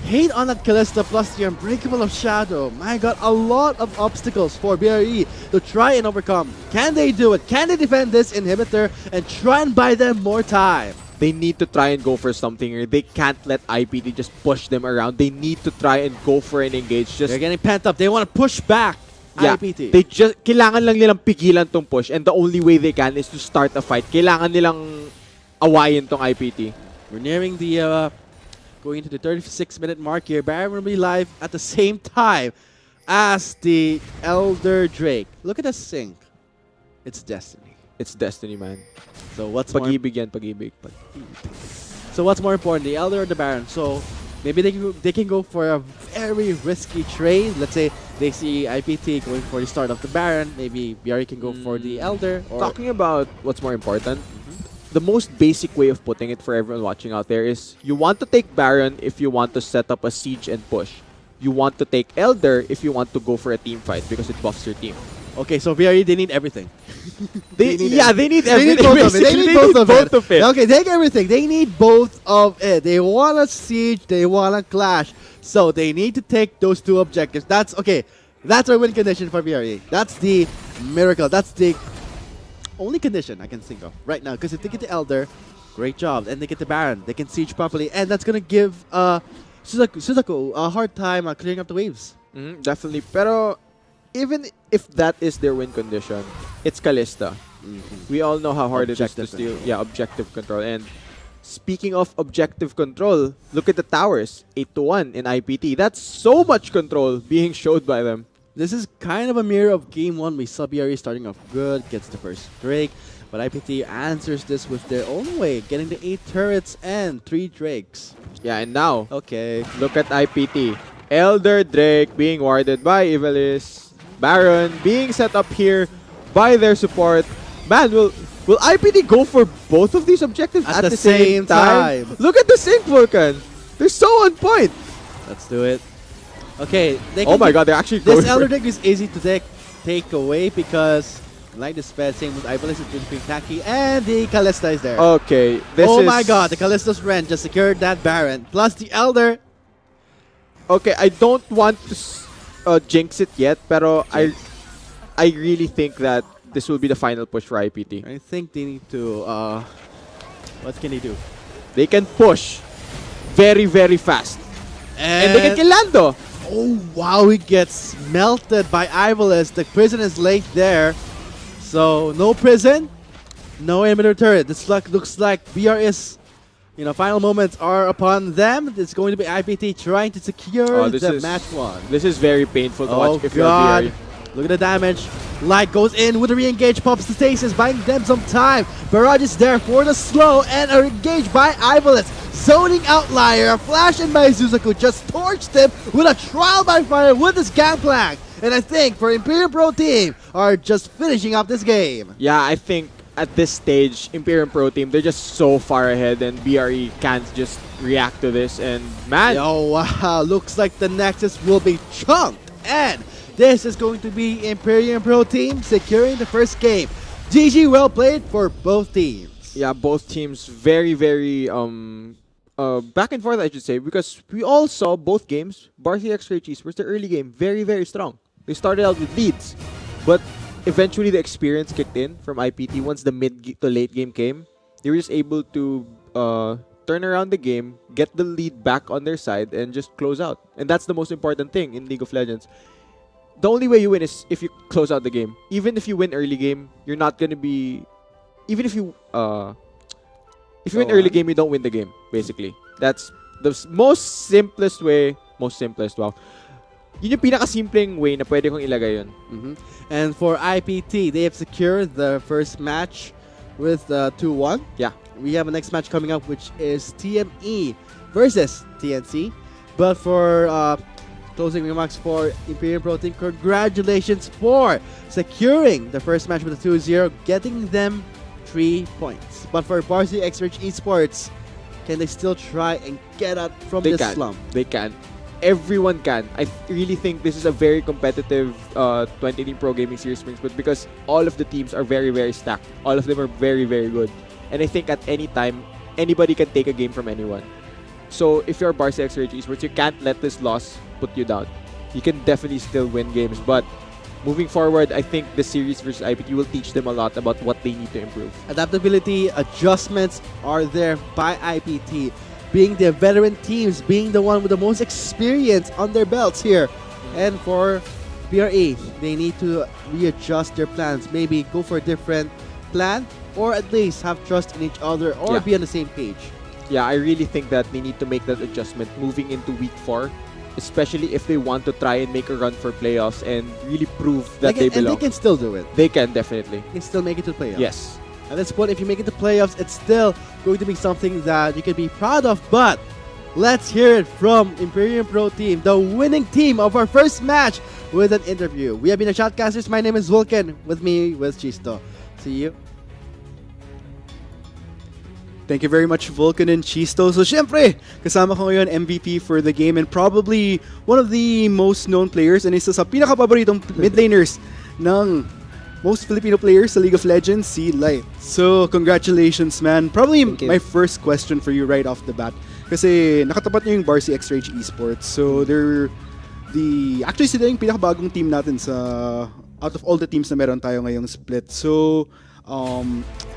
Hate on that Kalista plus the Unbreakable of Shadow. My god, a lot of obstacles for BRE to try and overcome. Can they do it? Can they defend this inhibitor and try and buy them more time? They need to try and go for something here. They can't let IPT just push them around. They need to try and go for an engage. Just They're getting pent up. They want to push back yeah, IPT. they just kailangan lang nilang pigilan tong push, and the only way they can is to start a fight. Kailangan nilang awayin tong IPT. We're nearing the going into the 36-minute mark here. Baron will be live at the same time as the Elder Drake. Look at the sync. It's destiny. It's destiny, man. So what's more Pag-ibig yan, pag-ibig. So what's more important, the Elder or the Baron? So maybe they can go for a very risky trade. Let's say they see IPT going for the start of the Baron. Maybe BRE can go for the Elder. Or Talking about what's more important, the most basic way of putting it for everyone watching out there is you want to take Baron if you want to set up a siege and push. You want to take Elder if you want to go for a team fight because it buffs your team. okay, so BRE, they need everything. They need everything. They need both of it. They need both of it. it. Okay, take everything. They need both of it. They want a siege. They want a clash. So they need to take those two objectives. That's okay. That's our win condition for BRE. That's the miracle. That's the only condition I can think of right now. Because if they get the Elder, great job. And they get the Baron. They can siege properly. And that's going to give Suzaku a hard time clearing up the waves. Definitely. Pero even if that is their win condition, it's Kalista. We all know how hard it is to Objective steal. control. Yeah, objective control. And speaking of objective control, look at the towers. 8-1 in IPT. That's so much control being showed by them. This is kind of a mirror of Game 1. We saw BRE starting off good, gets the first Drake, but IPT answers this with their own way, getting the 8 turrets and 3 Drakes. Yeah, and now, Okay. look at IPT. Elder Drake being warded by Ivalice. Baron being set up here by their support. Man, will IPT go for both of these objectives At at the the same same time? Look at the sync, Vulcan. They're so on point. Let's do it. Okay. Oh my god, they're actually going This Elder for Drake is easy to take away because, like the sped, same with Ivalice, it's being tacky, and the Kalista is there. Okay, this Oh is... my god, the Kalista's Ren just secured that Baron. Plus the Elder. Okay, I don't want to jinx it yet, pero I really think that this will be the final push for IPT. I think they need to, what can they do? They can push very, very fast. And they can kill Lando. Oh, wow, he gets melted by Ivalice. The prison is late there. So, no prison, no emitter turret. This looks like BR's final moments are upon them. It's going to be IPT trying to secure the match one. This is very painful to watch if you're God. BRE. Look at the damage. Light goes in with a re-engage, pops the stasis, buying them some time. Barrage is there for the slow and a engage by Ivalice. Zoning outlier, a flash in by Suzaku just torched him with a trial by fire with his gangplank. And I think for Imperial Pro Team are just finishing up this game. Yeah, I think at this stage, Imperium Pro Team, they're just so far ahead and BRE can't just react to this. And man, Oh wow, looks like the Nexus will be chunked. And this is going to be Imperium Pro Team securing the first game. GG, well played for both teams. yeah, both teams very, very back and forth, I should say, because we all saw both games. Barcy X Ray Cheese was the early game very, very strong. They started out with leads, but eventually the experience kicked in from IPT. Once the mid to late game came, they were just able to turn around the game, get the lead back on their side, and just close out. And that's the most important thing in League of Legends. The only way you win is if you close out the game. Even if you win early game, you're not gonna be. Even if you win early game, you don't win the game. Basically, that's the most simplest way. Wow. Yun yung pinakasimpleng way na pwede kong ilagay yun. And for IPT, they have secured the first match with 2-1. Yeah. We have a next match coming up, which is TME versus TNC. But for closing remarks for Imperial Pro Team, congratulations for securing the first match with a 2-0, getting them 3 points. But for Varsity X-Rich Esports, can they still try and get out from this slump? They can. Everyone can. I really think this is a very competitive 2018 Pro Gaming Series Springs, but because all of the teams are very, very stacked. All of them are very, very good. And I think at any time, anybody can take a game from anyone. So if you're Varsity X-Rich Esports, you can't let this loss put you down. You can definitely still win games, but moving forward, I think the series versus IPT will teach them a lot about what they need to improve. Adaptability, adjustments are there by IPT. Being the veteran teams, being the one with the most experience on their belts here. And for BRE, they need to readjust their plans. Maybe go for a different plan, or at least have trust in each other, or be on the same page. Yeah, I really think that they need to make that adjustment moving into week 4. Especially if they want to try and make a run for playoffs and really prove that they belong. And they can still do it. They can, definitely. They can still make it to playoffs. Yes. At this point, if you make it to playoffs, it's still going to be something that you can be proud of. But let's hear it from Imperium Pro Team, the winning team of our first match, with an interview. We have been the Shotcasters. My name is Vulcan. With me was Chisto. See you. Thank you very much, Vulcan and Chisto. So, syempre, kasama ko ngayon MVP for the game and probably one of the most known players and isa sa pinaka-paboritong mid laners ng most Filipino players sa League of Legends, si Light. So, congratulations, man. Probably my first question for you right off the bat. Kasi nakatapat niyo yung Varsity X-Rage Esports. So, actually sila yung pinakabagong team natin sa out of all the teams na meron tayo ngayong split. So,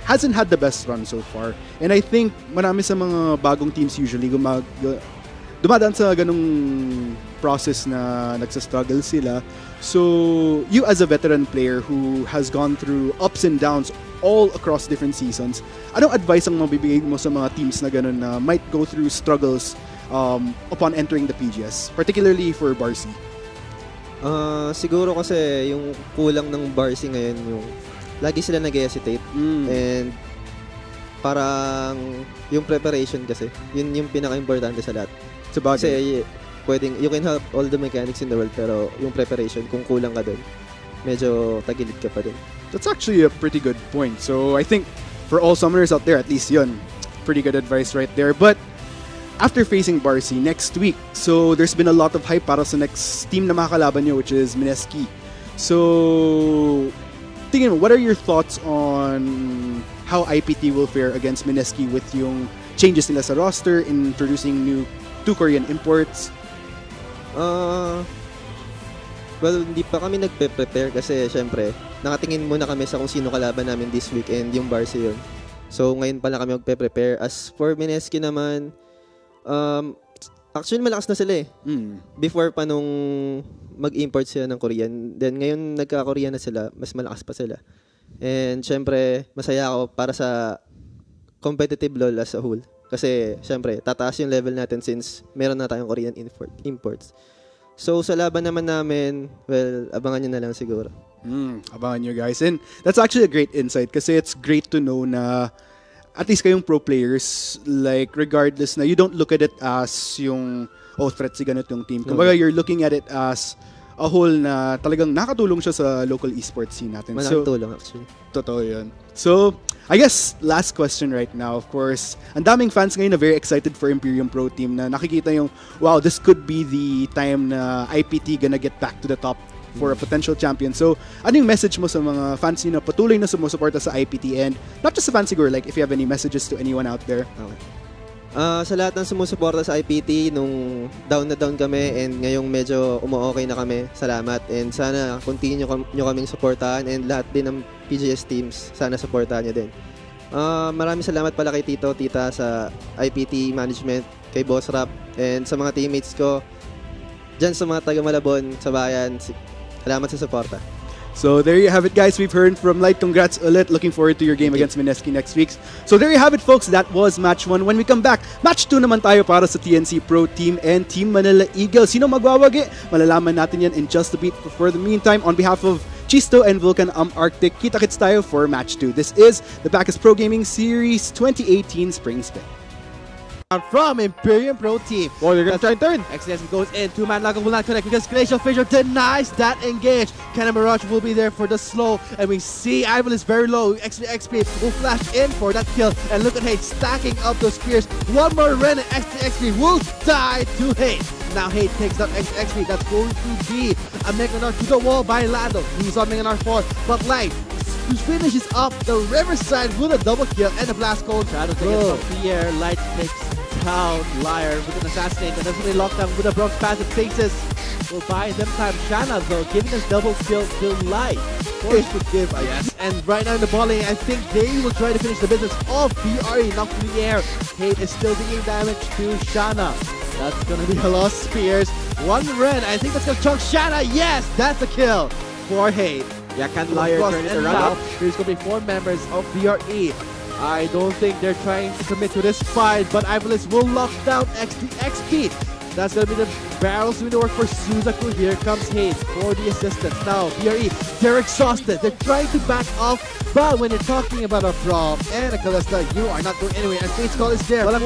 hasn't had the best run so far. And I think marami sa mga bagong teams usually dumadaan sa ganung process na nagsa-struggle sila. So, you as a veteran player who has gone through ups and downs all across different seasons, anong advice ang mabibigay mo sa mga teams na ganun na might go through struggles upon entering the PGS, particularly for Barcy? Siguro kasi yung kulang ng Barcy ngayon, yung lagi sila nag-hesitate and parang yung preparation kasi yun yung pinaka-importante sa lahat. Kasi you can have all the mechanics in the world pero yung preparation, kung kulang ka dun, medyo tagilid ka pa din. That's actually a pretty good point. So I think for all summoners out there, at least yun, pretty good advice right there. But after facing Barcy next week, so there's been a lot of hype para sa next team na makakalaban nyo, which is Mineski. So tingin mo, what are your thoughts on how IPT will fare against Mineski with yung changes nila sa roster, introducing two Korean imports? Well, hindi pa kami nagpe-prepare kasi syempre, nakatingin muna kami sa kung sino kalaban namin this weekend, yung Barcy yun. So, ngayon pa lang kami magpe-prepare. As for Mineski naman, actually malakas na sila eh. Before pa nung mag-import sila ng Korean. Then ngayon nagka-Korean na sila, mas malakas pa sila. And syempre, masaya ako para sa competitive LoL as a whole. Kasi syempre, tataas yung level natin since meron na tayong Korean imports. So sa laban naman namin, well, abangan nyo na lang siguro. Abangan nyo guys. And that's actually a great insight kasi it's great to know na at least kayong pro players, like regardless na you don't look at it as yung threat si ganito yung team. Kumbaga you're looking at it as a whole na talagang nakatulong siya sa local esports scene natin. Malaking tulong actually. Totoo yun. So, I guess last question right now, of course, ang daming fans ngayon na very excited for Imperium Pro Team na nakikita yung, wow, this could be the time na IPT gonna get back to the top for a potential champion. So, ano yung message mo sa mga fans nyo na patuloy na sumusuporta sa IPT, and not just sa fans siguro, like if you have any messages to anyone out there? Okay. Sa lahat ng sumusuporta sa IPT, nung down na down kami and ngayong medyo umu-okay na kami, salamat. And sana continue nyo kaming supportahan and lahat din ng PGS teams, sana supportahan nyo din. Maraming salamat pala kay Tito, Tita sa IPT management, kay Boss Rap, and sa mga teammates ko dyan sa mga taga Malabon, sa bayan. Salamat sa suporta. So there you have it, guys. We've heard from Light. Congrats ulit. Looking forward to your game against Mineski next week. So there you have it, folks. That was match 1. When we come back, match 2 naman tayo para sa TNC Pro Team and Team Manila Eagles. Sino magwawagi? Malalaman natin yan in just a bit. For the meantime, on behalf of Chisto and Vulcan Arctic, kita-kits tayo for match 2. This is the Bacchus Pro Gaming Series 2018 Spring Spin. From Imperium Pro Team. Oh, they're gonna try and turn. XDS goes in. Two-man lock will not connect because Glacial Fissure denies that engage. Cannon Barrage will be there for the slow. And we see Ivan is very low. XP will flash in for that kill. And look at Hate stacking up those spears. One more Ren and XP will die to Hate. Now Hate takes out XP. That's going to be a Meganar to the wall by Lando. He's on Meganar 4. But Light finishes up the Riverside with a double kill and a blast code. Shadow takes it from Pierre. Light takes down Liar with an assassinate and definitely locked down with a Bronx passive faces. Will buy them time. Shanna though giving us double kill to Light. Forced to give, I guess. And right now in the bowling, I think they will try to finish the business of BRE. Knocked through the air. Hate is still dealing damage to Shanna. That's gonna be a lost spears. One Ren. I think that's gonna chunk Shanna. Yes, that's a kill for Hate. Yeah, can Liar turn it around? There's gonna be 4 members of BRE. I don't think they're trying to commit to this fight, but Ivalis will lock down XP. That's gonna be the barrels doing the work for Suzaku. Here comes Hate for the assistance. Now, BRE, they're exhausted. They're trying to back off, but when you're talking about a Braum and a Kalista, you are not going anywhere. And Fate's Call is there. Wala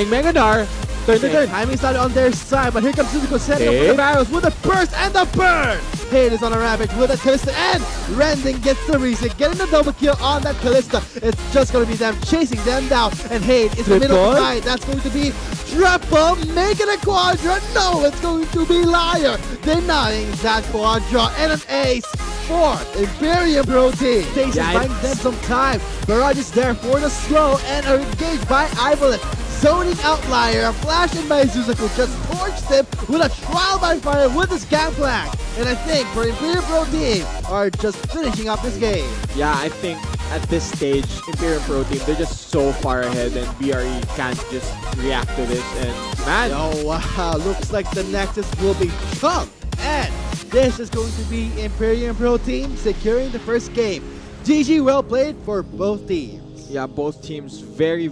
Megadar. Turn. Timing started on their side, but here comes Suzuko setting up with the barrels with a burst and the burn! Hate is on a rampage with a Kalista, and Rending gets the reset, getting the double kill on that Kalista. It's just going to be them chasing them down, and Hate is in the middle of the fight. That's going to be triple, making a quadra. No, it's going to be Liar, denying that quadra, and an ace for Imperium Pro Team. Stasis buying them some time. Barrage is there for the slow, and are engaged by Ivalis. Zoning Outlier, a flash in by Suzaku, just torched him with a trial by fire with his gangplank. And I think for Imperium Pro Team are just finishing up this game. Yeah, I think at this stage, Imperium Pro Team, they're just so far ahead and BRE can't just react to this. And man, oh wow, looks like the Nexus will be chunked. And this is going to be Imperium Pro Team securing the first game. GG, well played for both teams. yeah, both teams very